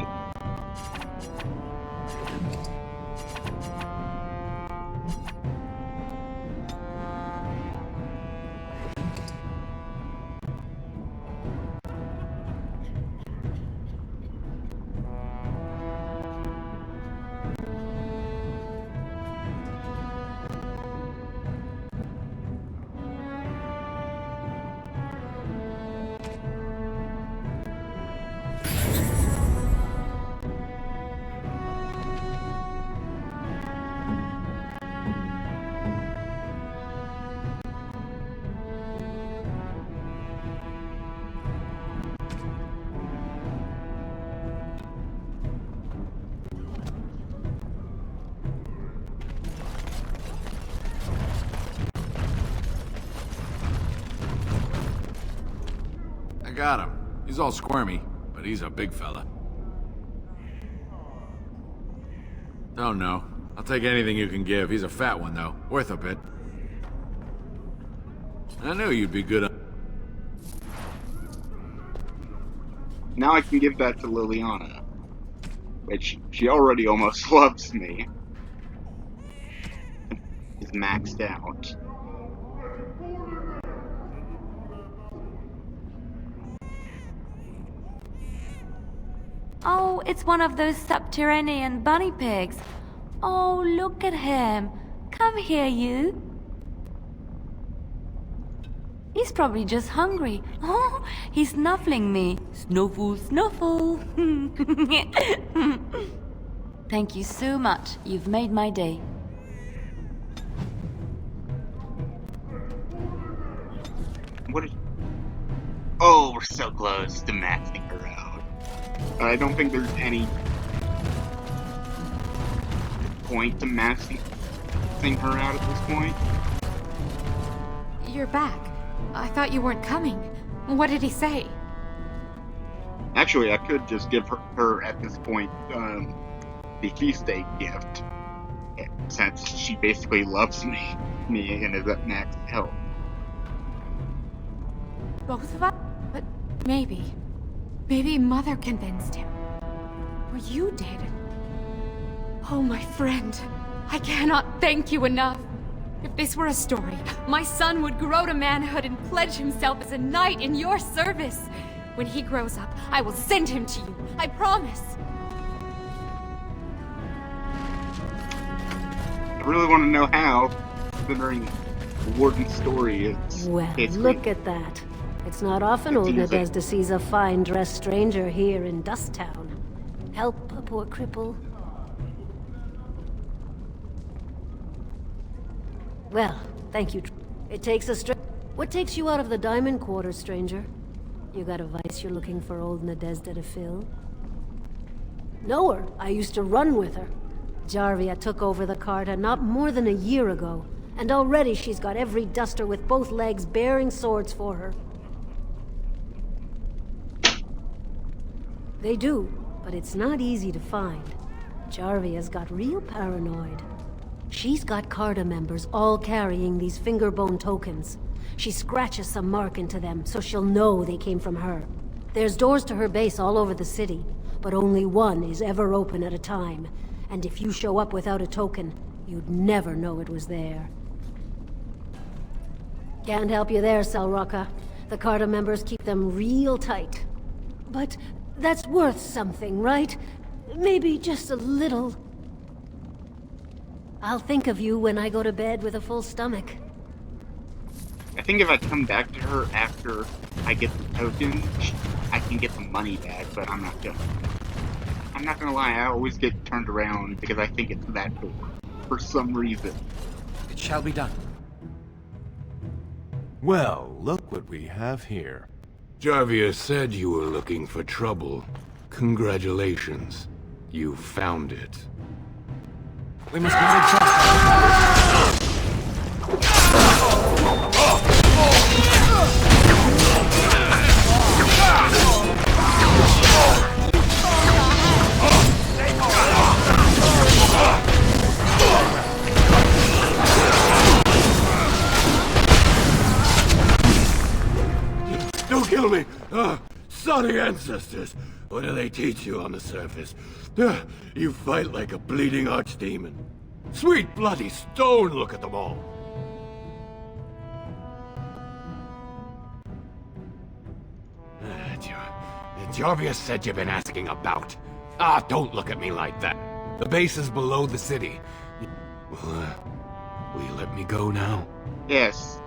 Got him. He's all squirmy, but he's a big fella. Don't know. I'll take anything you can give. He's a fat one, though. Worth a bit. I knew you'd be good on... Now I can give that to Liliana, which she already almost loves me. Is maxed out. Oh, it's one of those subterranean bunny pigs. Oh, look at him. Come here, you. He's probably just hungry. Oh, he's snuffling me. Snuffle, snuffle. Thank you so much. You've made my day. What is... Oh, we're so close to maxing her out. I don't think there's any point to maxing her out at this point. You're back. I thought you weren't coming. What did he say? Actually, I could just give her at this point, the feast day gift, since she basically loves me and is at max health. Both of us? But maybe Mother convinced him. Or you did. Oh, my friend. I cannot thank you enough. If this were a story, my son would grow to manhood and pledge himself as a knight in your service. When he grows up, I will send him to you. I promise. I really want to know how, considering the Warden's story is Well, basically... look at that. It's not often old Nadezhda sees a fine-dressed stranger here in Dust Town. Help a poor cripple. Well, thank you. It takes a What takes you out of the Diamond Quarters, stranger? You got a vice you're looking for old Nadezhda to fill? Know her. I used to run with her. Jarvia took over the Carta not more than a year ago, and already she's got every duster with both legs bearing swords for her. They do, but it's not easy to find. Jarvia's got real paranoid. She's got Carta members all carrying these fingerbone tokens. She scratches some mark into them, so she'll know they came from her. There's doors to her base all over the city, but only one is ever open at a time. And if you show up without a token, you'd never know it was there. Can't help you there, Selrocka. The Carta members keep them real tight. But that's worth something, right? Maybe just a little. I'll think of you when I go to bed with a full stomach. I think if I come back to her after I get the token, I can get the money back, but I'm not gonna lie, I always get turned around because I think it's that door, for some reason. It shall be done. Well, look what we have here. Jarvia said you were looking for trouble. Congratulations. You found it. We must not exhaust. Don't kill me! Sorry ancestors! What do they teach you on the surface? You fight like a bleeding archdemon. Sweet bloody stone, look at them all! Jarvia said you've been asking about. Don't look at me like that. The base is below the city. Will you let me go now? Yes.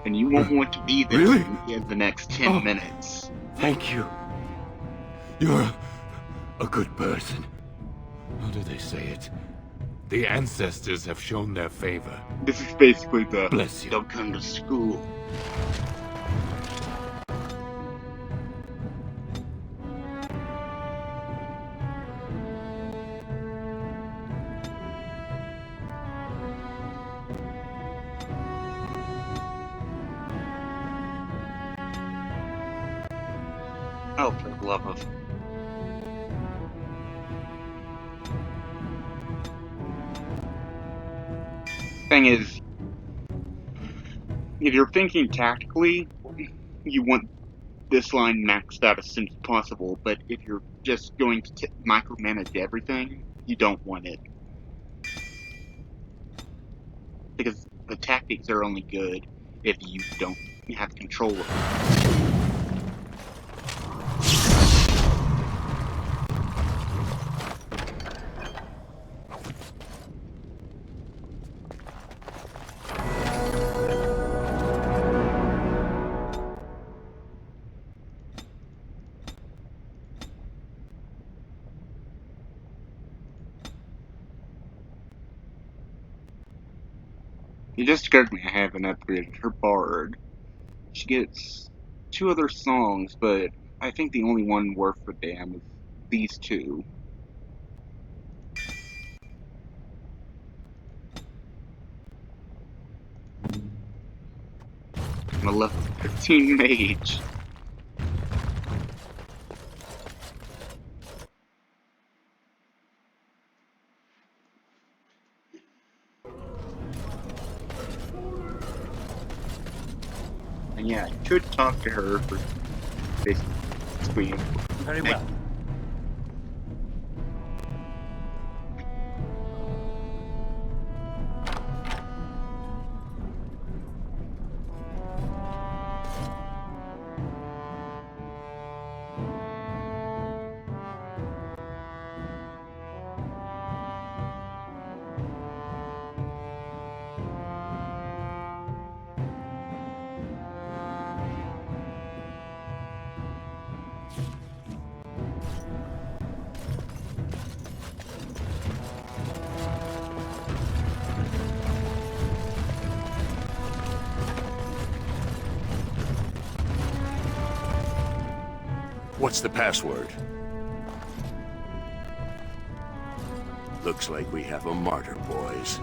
And you won't want to be there in the next 10 minutes. Thank you. You're a good person. How do they say it? The ancestors have shown their favor. This is basically the bless you. Don't come to school. Oh, for the love of... Thing is, if you're thinking tactically, you want this line maxed out as soon as possible, but if you're just going to micromanage everything, you don't want it. Because the tactics are only good if you don't have control of them. It just occurred to me I haven't upgraded her bard. She gets 2 other songs, but I think the only one worth a damn is these 2. a level 15 mage. And yeah, I could talk to her for basically. Very well. What's the password? Looks like we have a martyr, boys.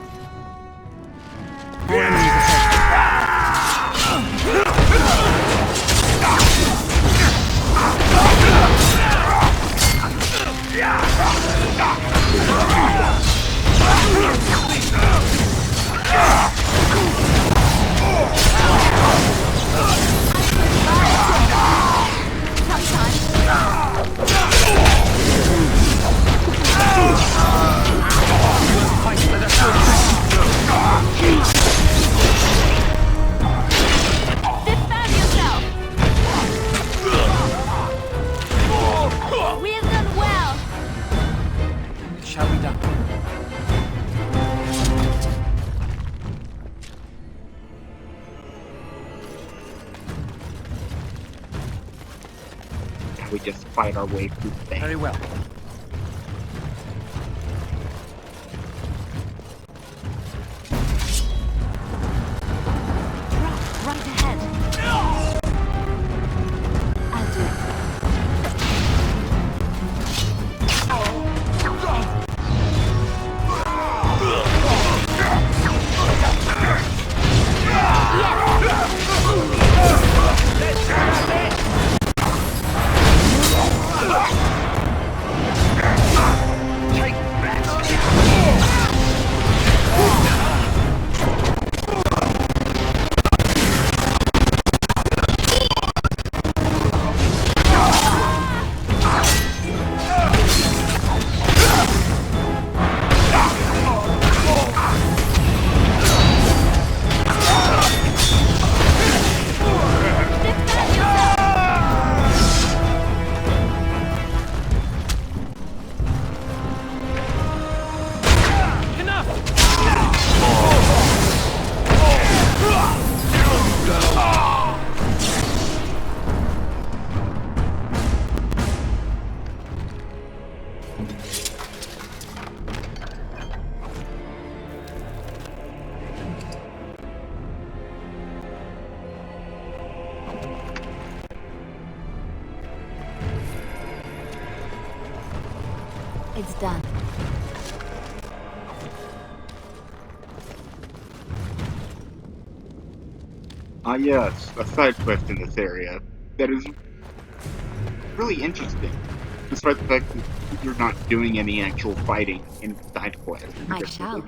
Shall be done. We just fight our way through the thing. Very well. Right ahead. I'll do it. It's done. Yes, a side quest in this area that is really interesting, despite the fact that you're not doing any actual fighting in side quests. I shall.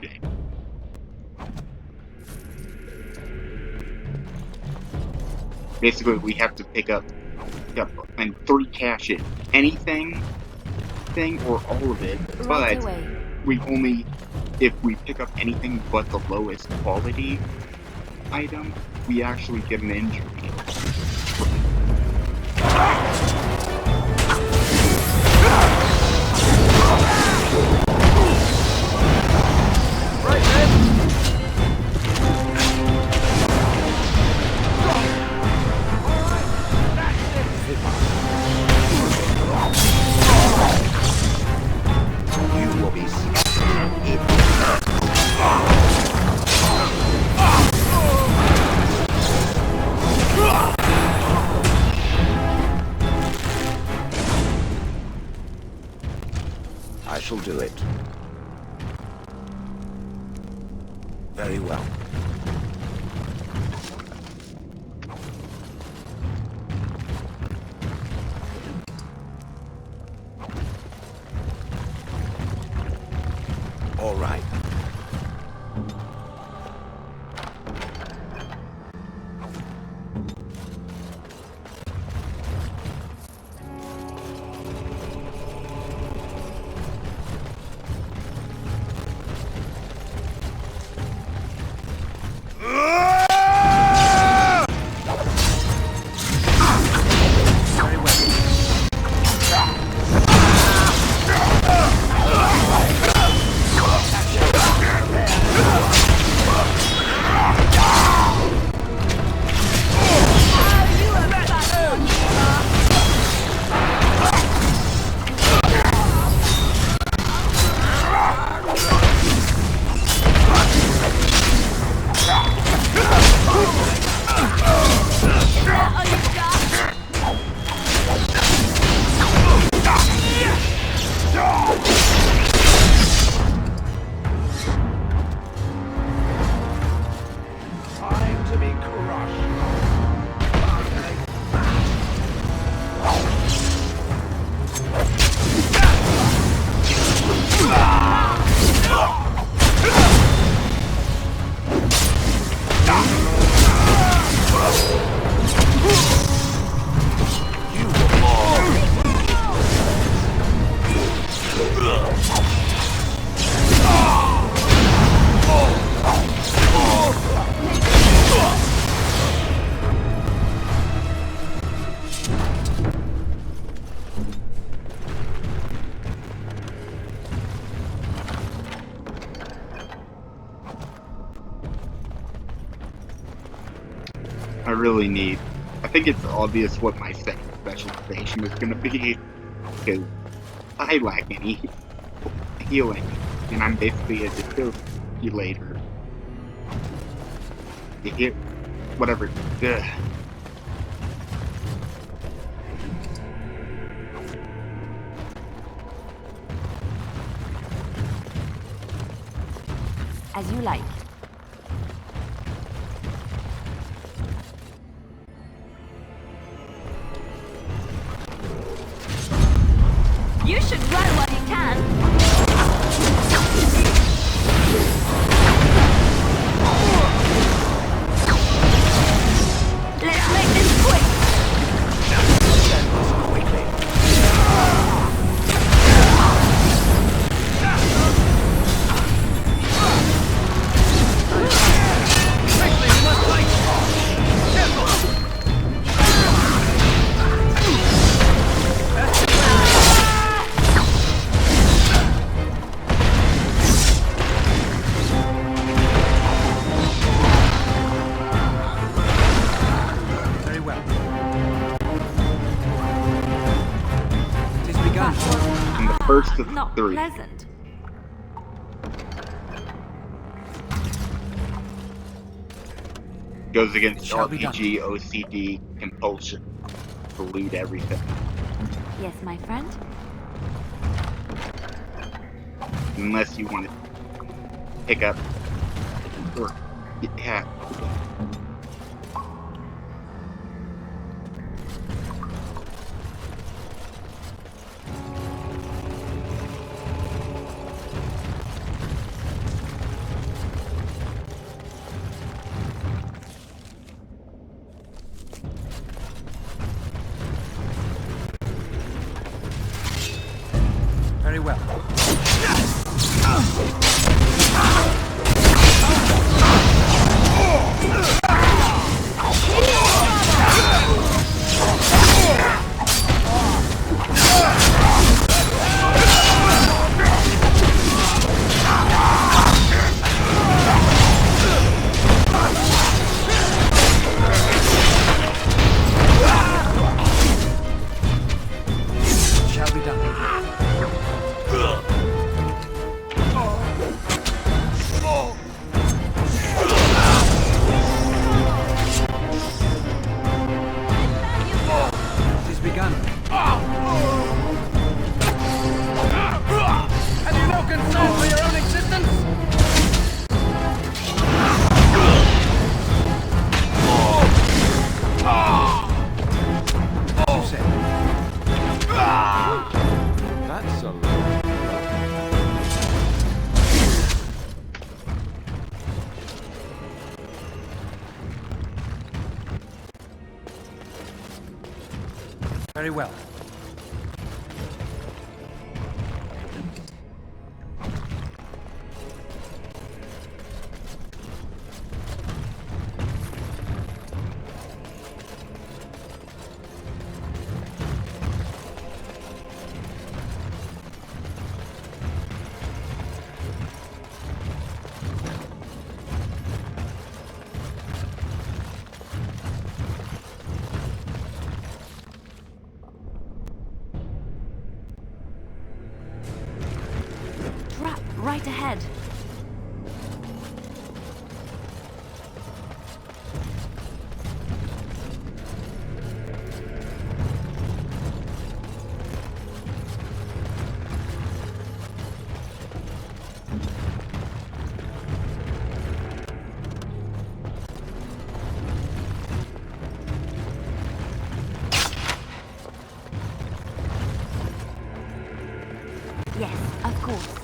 Basically, we have to pick up and 3 caches. Anything or all of it, Right but away. we only, if we pick up anything but the lowest quality item, we actually get an injury. You will be I shall do it. Very well. really need. I think it's obvious what my second specialization is going to be, because I lack any healing, and I'm basically a defibrillator. You hit whatever. Ugh. As you like. You should run while you can. Let's make this quick. Very well. It is begun. And the first of Not three pleasant. goes against Shall be RPG, OCD, compulsion. To loot everything. Yes, my friend. Unless you want to pick up or yeah. Very well. Shall be done. It is begun. Have you no concern for your own existence? As you said. That's a lot. Very well. Trap right ahead. Yes, of course.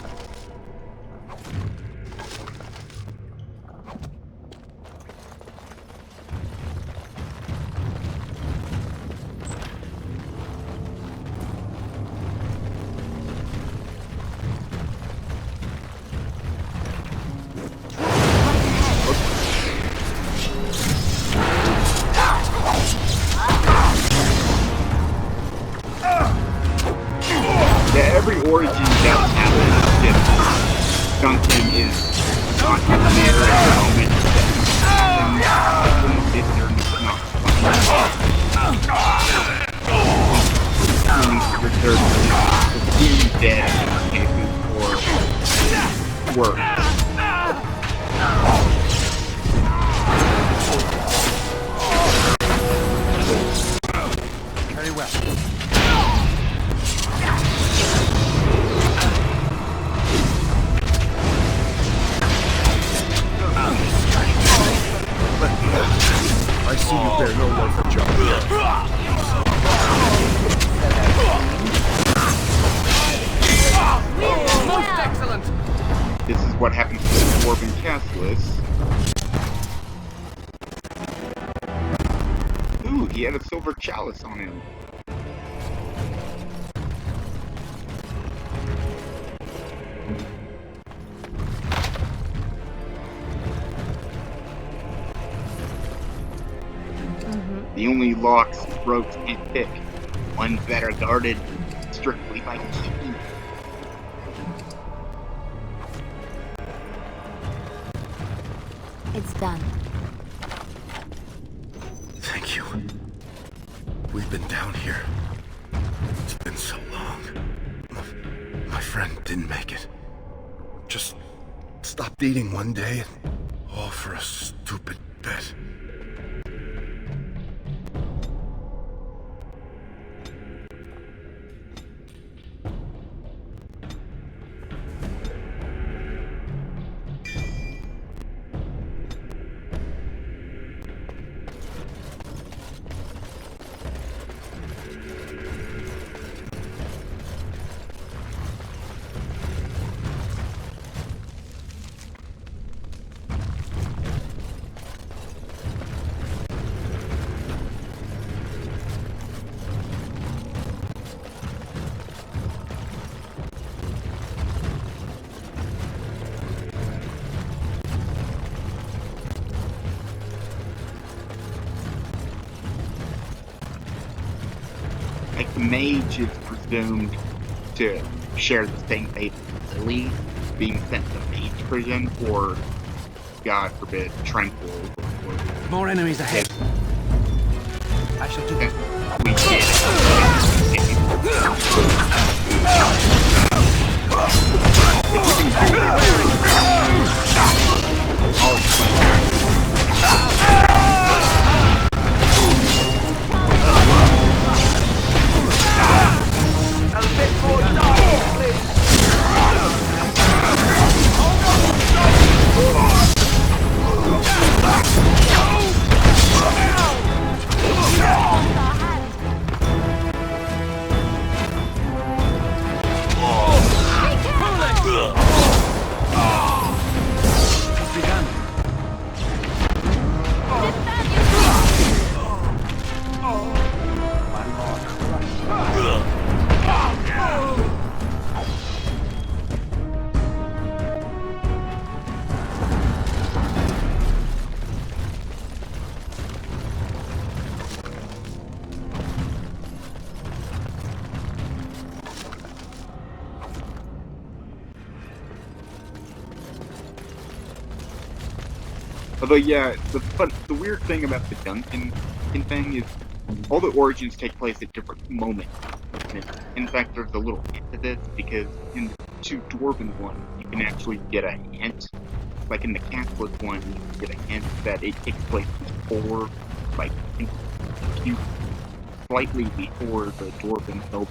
Yeah, every origin that happens if Duncan is not in there at the moment. If they're not works. Very well. I see you bear no love for John. Most excellent! This is what happens to the Dwarven Castless. Ooh, he had a silver chalice on him. The only locks rogues can't pick. Ones that are guarded strictly by keys. It's done. Thank you. We've been down here. It's been so long. My friend didn't make it. Just stopped eating one day, and all for a stupid bet. Like, the mage is presumed to share the same fate as Lily, being sent to mage prison, or, God forbid, tranquil. More enemies ahead. I shall do it. We did A bit more dark, please. Although, yeah, the weird thing about the Duncan thing is all the origins take place at different moments. And in fact, there's a little hint to this, because in the two Dwarven ones, you can actually get a hint. Like in the Catholic one, you can get a hint that it takes place before, like, slightly before the Dwarven noble.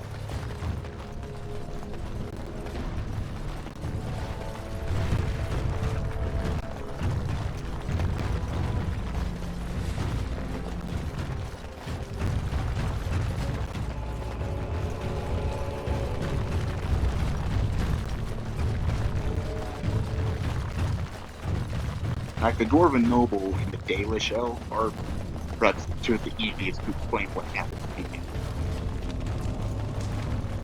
Like, the Dwarven noble and the Dalish elf are perhaps two of the easiest to explain what happened to me.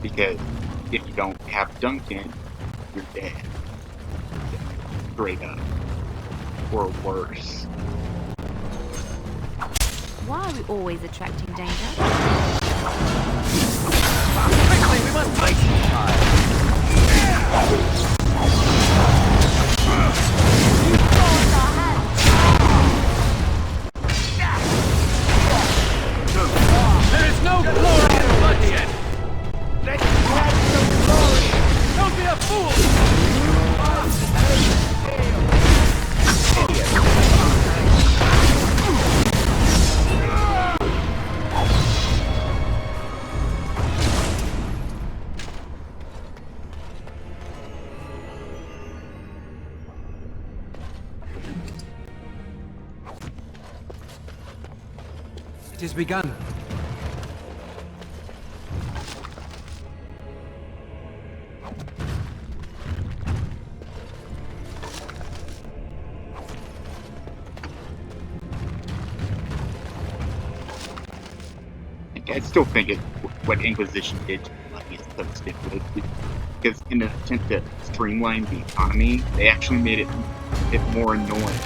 Because if you don't have Duncan, you're dead. Straight up. Or worse. Why are we always attracting danger? Quickly, we must fight! There is no glory in bloodshed! Let's have some glory! Don't be a fool! is begun. I still think what Inquisition did to money is so stupid. Because in an attempt to streamline the economy, they actually made it more annoying.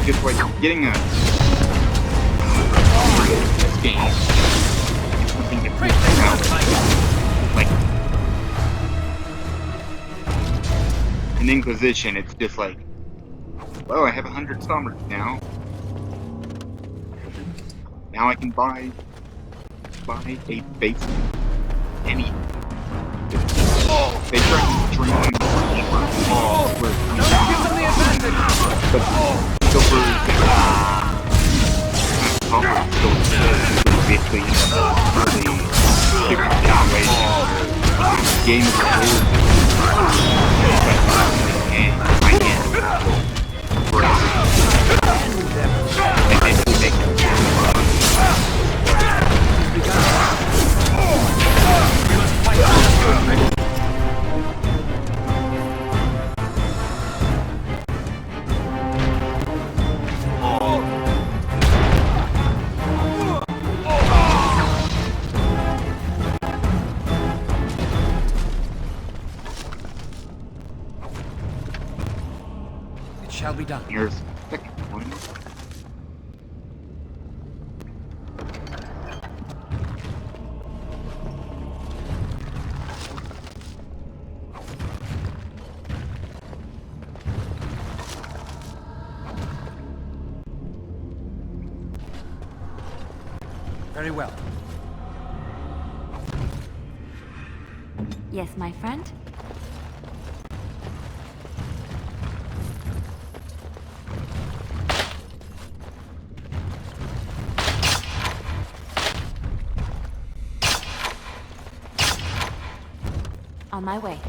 Because like getting a this game is something that like in Inquisition, it's just like, well, I have 100 summers now. Now I can buy a basic any. They try to streamline the but Silver still basically really different situation. Game is and I can forever. They basically make it. It shall be done. Here's the second one. Very well. Yes, my friend? On my way.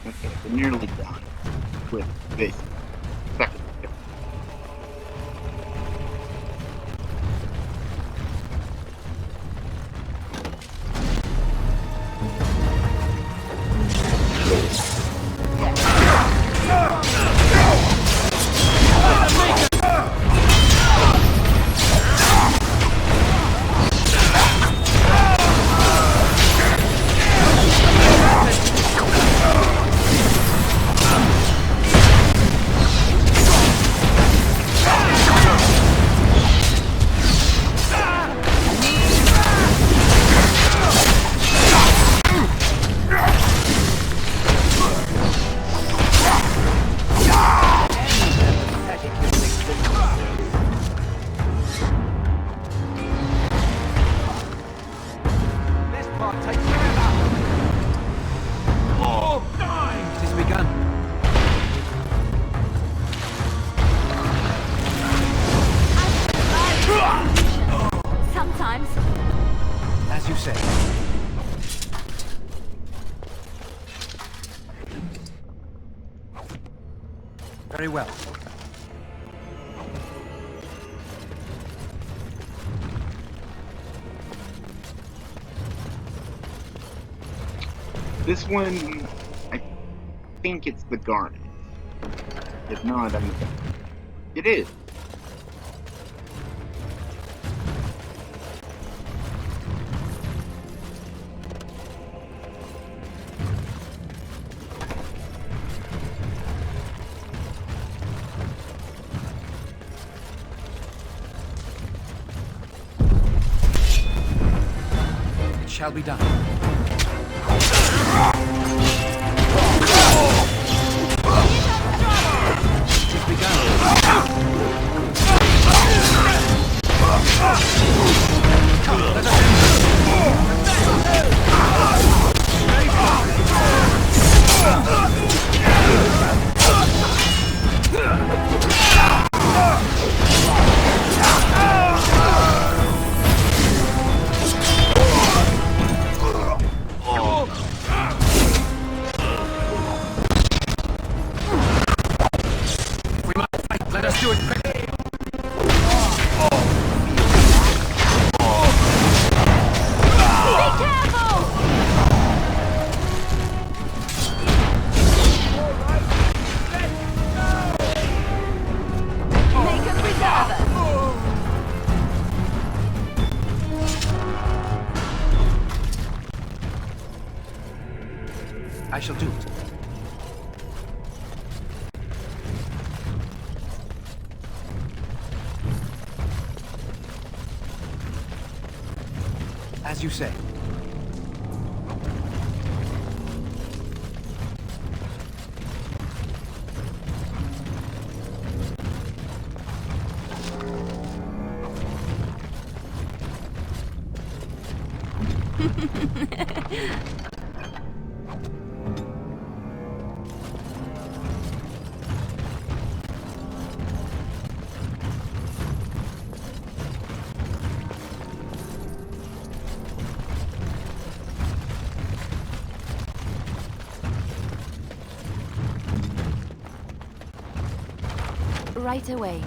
Okay, we're nearly done with this second. Sometimes. As you say. Very well. This one, I think it's the garnet. If not, I'm... It is. It shall be done. It's begun. Come, let us end this. do it quickly. I shall do it. As you say. Right away.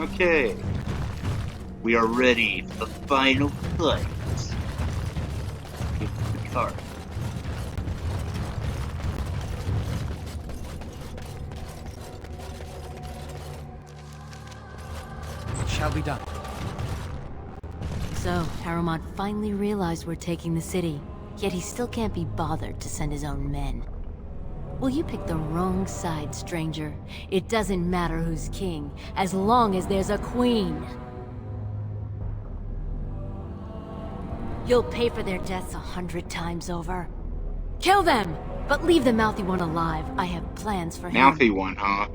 Okay. We are ready for the final fight. Give the card. It shall be done. So, Harrowmont finally realized we're taking the city, yet he still can't be bothered to send his own men. Well, you picked the wrong side, stranger. It doesn't matter who's king, as long as there's a queen. You'll pay for their deaths 100 times over. Kill them, but leave the mouthy one alive. I have plans for him. Mouthy one, huh?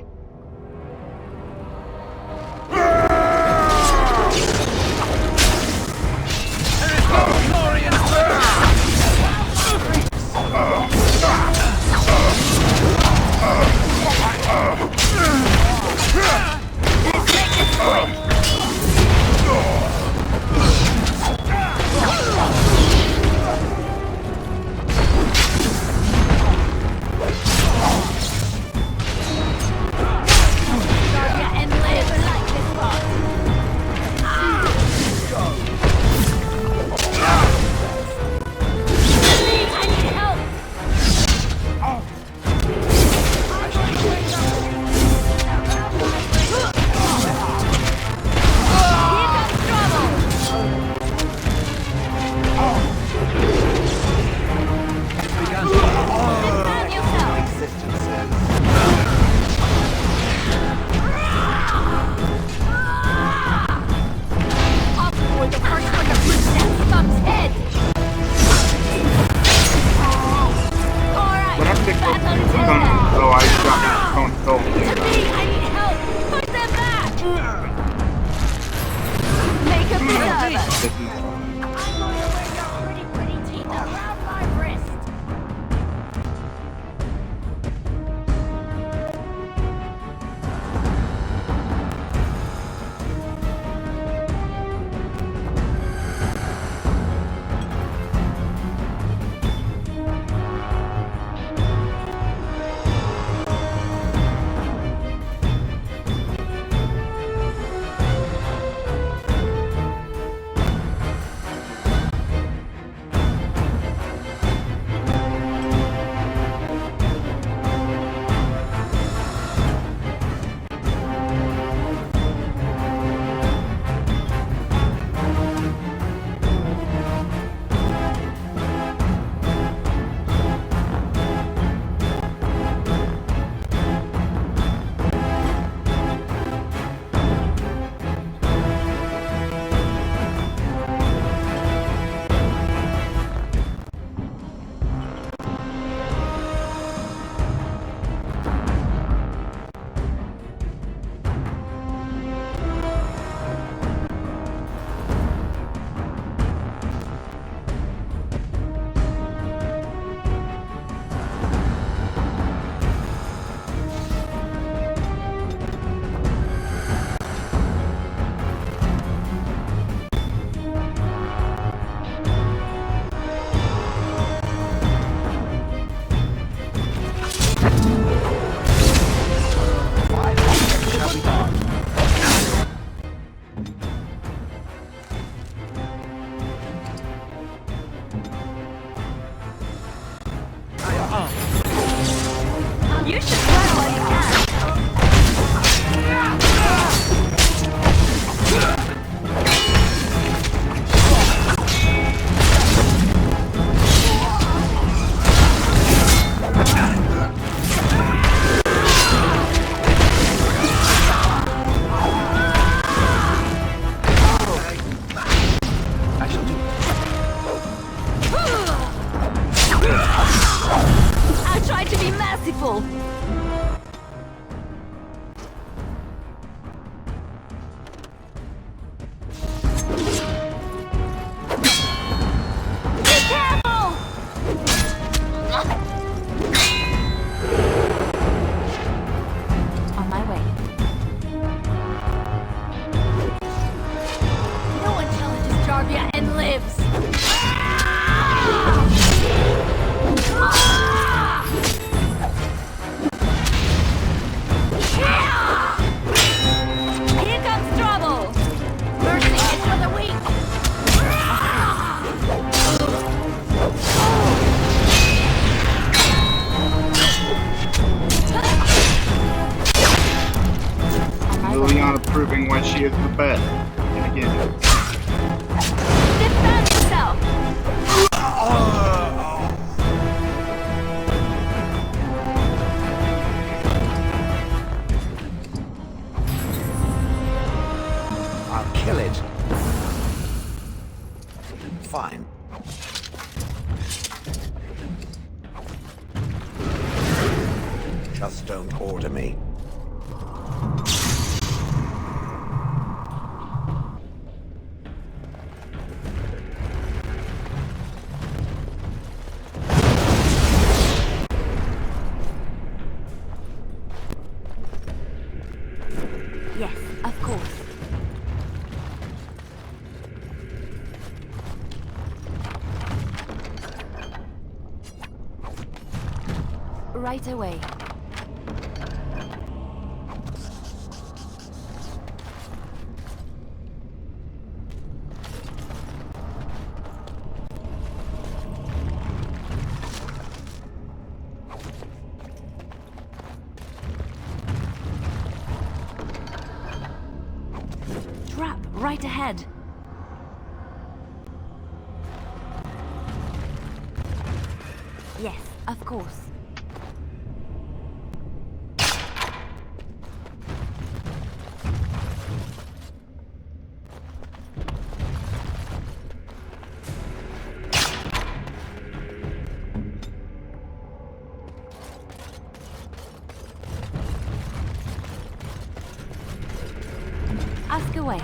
she is the best. And again, Defend yourself! I'll kill it. Fine. Just don't order me. Yes, of course. Right away. Trap right ahead. Yes, of course. Ask away.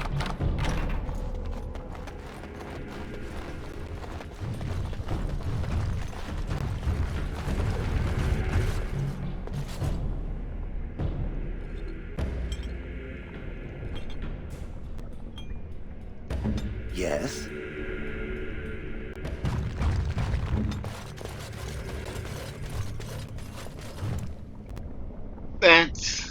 Yes? that's...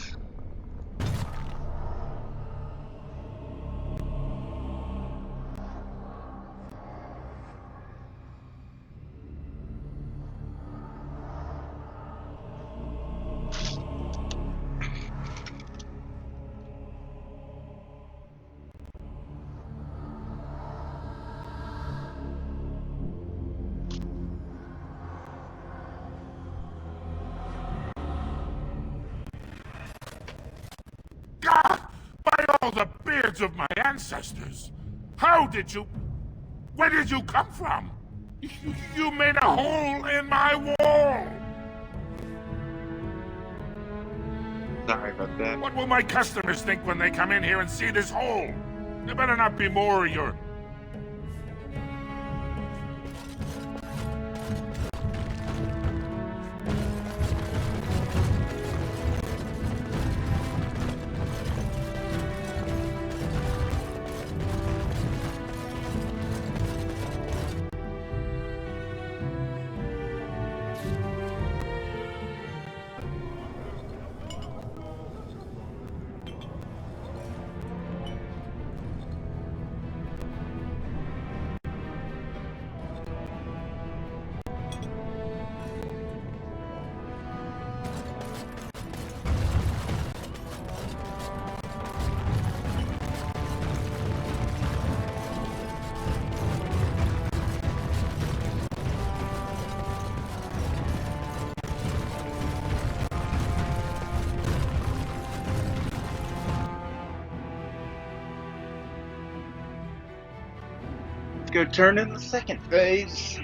By all the beards of my ancestors! How did you... Where did you come from? You made a hole in my wall! Sorry about that. What will my customers think when they come in here and see this hole? There better not be more of your... Let's go turn in the second phase.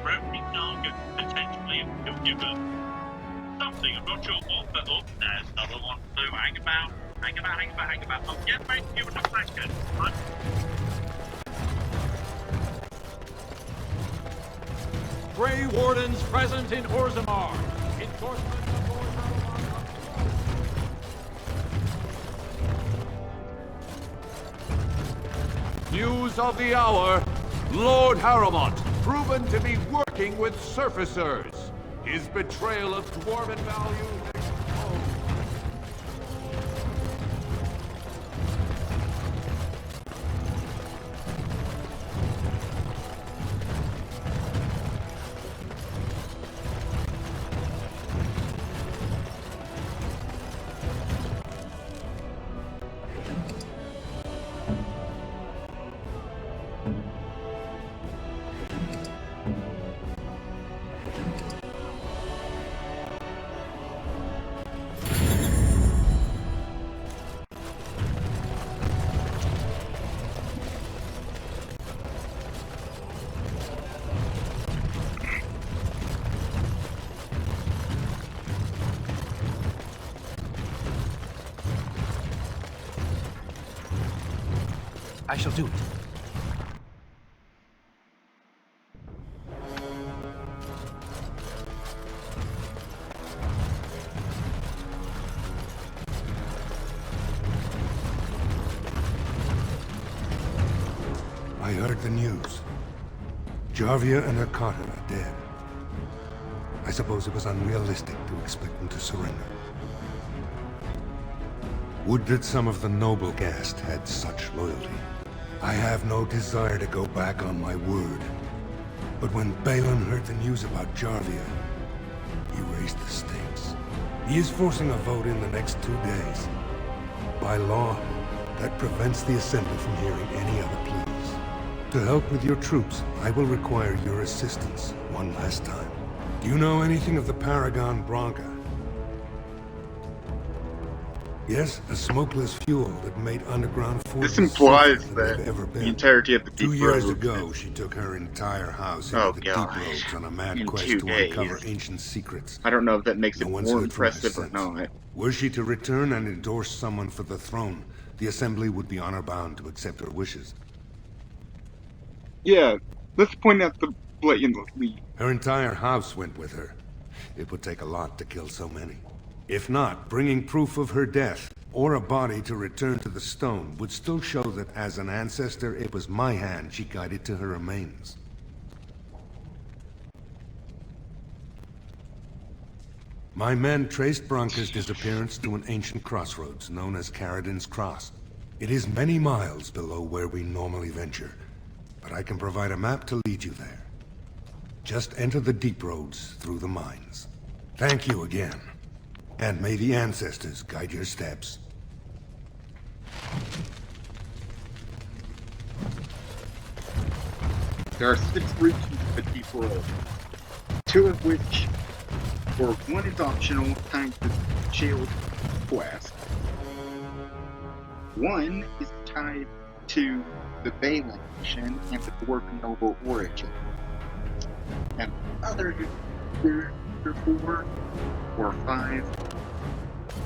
Broken target, potentially a giver. Something, I'm not sure what, but oh, there's another one too. Hang about. I'll get back to you in a second. Grey Wardens present in Orzammar. Enforcement of Orzammar. News of the hour. Lord Harrowmont, proven to be working with surfacers. His betrayal of dwarven value I shall do it. I heard the news. Jarvia and her Carter are dead. I suppose it was unrealistic to expect them to surrender. Would that some of the noble caste had such loyalty. I have no desire to go back on my word. But when Balin heard the news about Jarvia, he raised the stakes. He is forcing a vote in the next 2 days. By law, that prevents the Assembly from hearing any other pleas. To help with your troops, I will require your assistance one last time. Do you know anything of the Paragon Branca? Yes, a smokeless fuel that made underground forces This implies safer than that they've ever been. the entirety of the Deep 2 years Road ago, she took her entire house into Oh, the God. Deep Roads on a mad In quest 2 to days. uncover ancient secrets. I don't know if that makes it one's more heard from her impressive or since. not. Were she to return and endorse someone for the throne, the Assembly would be honor-bound to accept her wishes. Yeah, let's point out the blatant lead. Her entire house went with her. It would take a lot to kill so many. If not, bringing proof of her death, or a body to return to the stone, would still show that as an ancestor, it was my hand she guided to her remains. My men traced Branca's disappearance to an ancient crossroads known as Caradin's Cross. It is many miles below where we normally venture, but I can provide a map to lead you there. Just enter the deep roads through the mines. Thank you again, and may the ancestors guide your steps. There are 6 routes into the Deep Road, 2 of which, or 1 is optional, tied to the Shield quest. 1 is tied to the Balin mission and the Dwarf Noble origin. And the other 4 or 5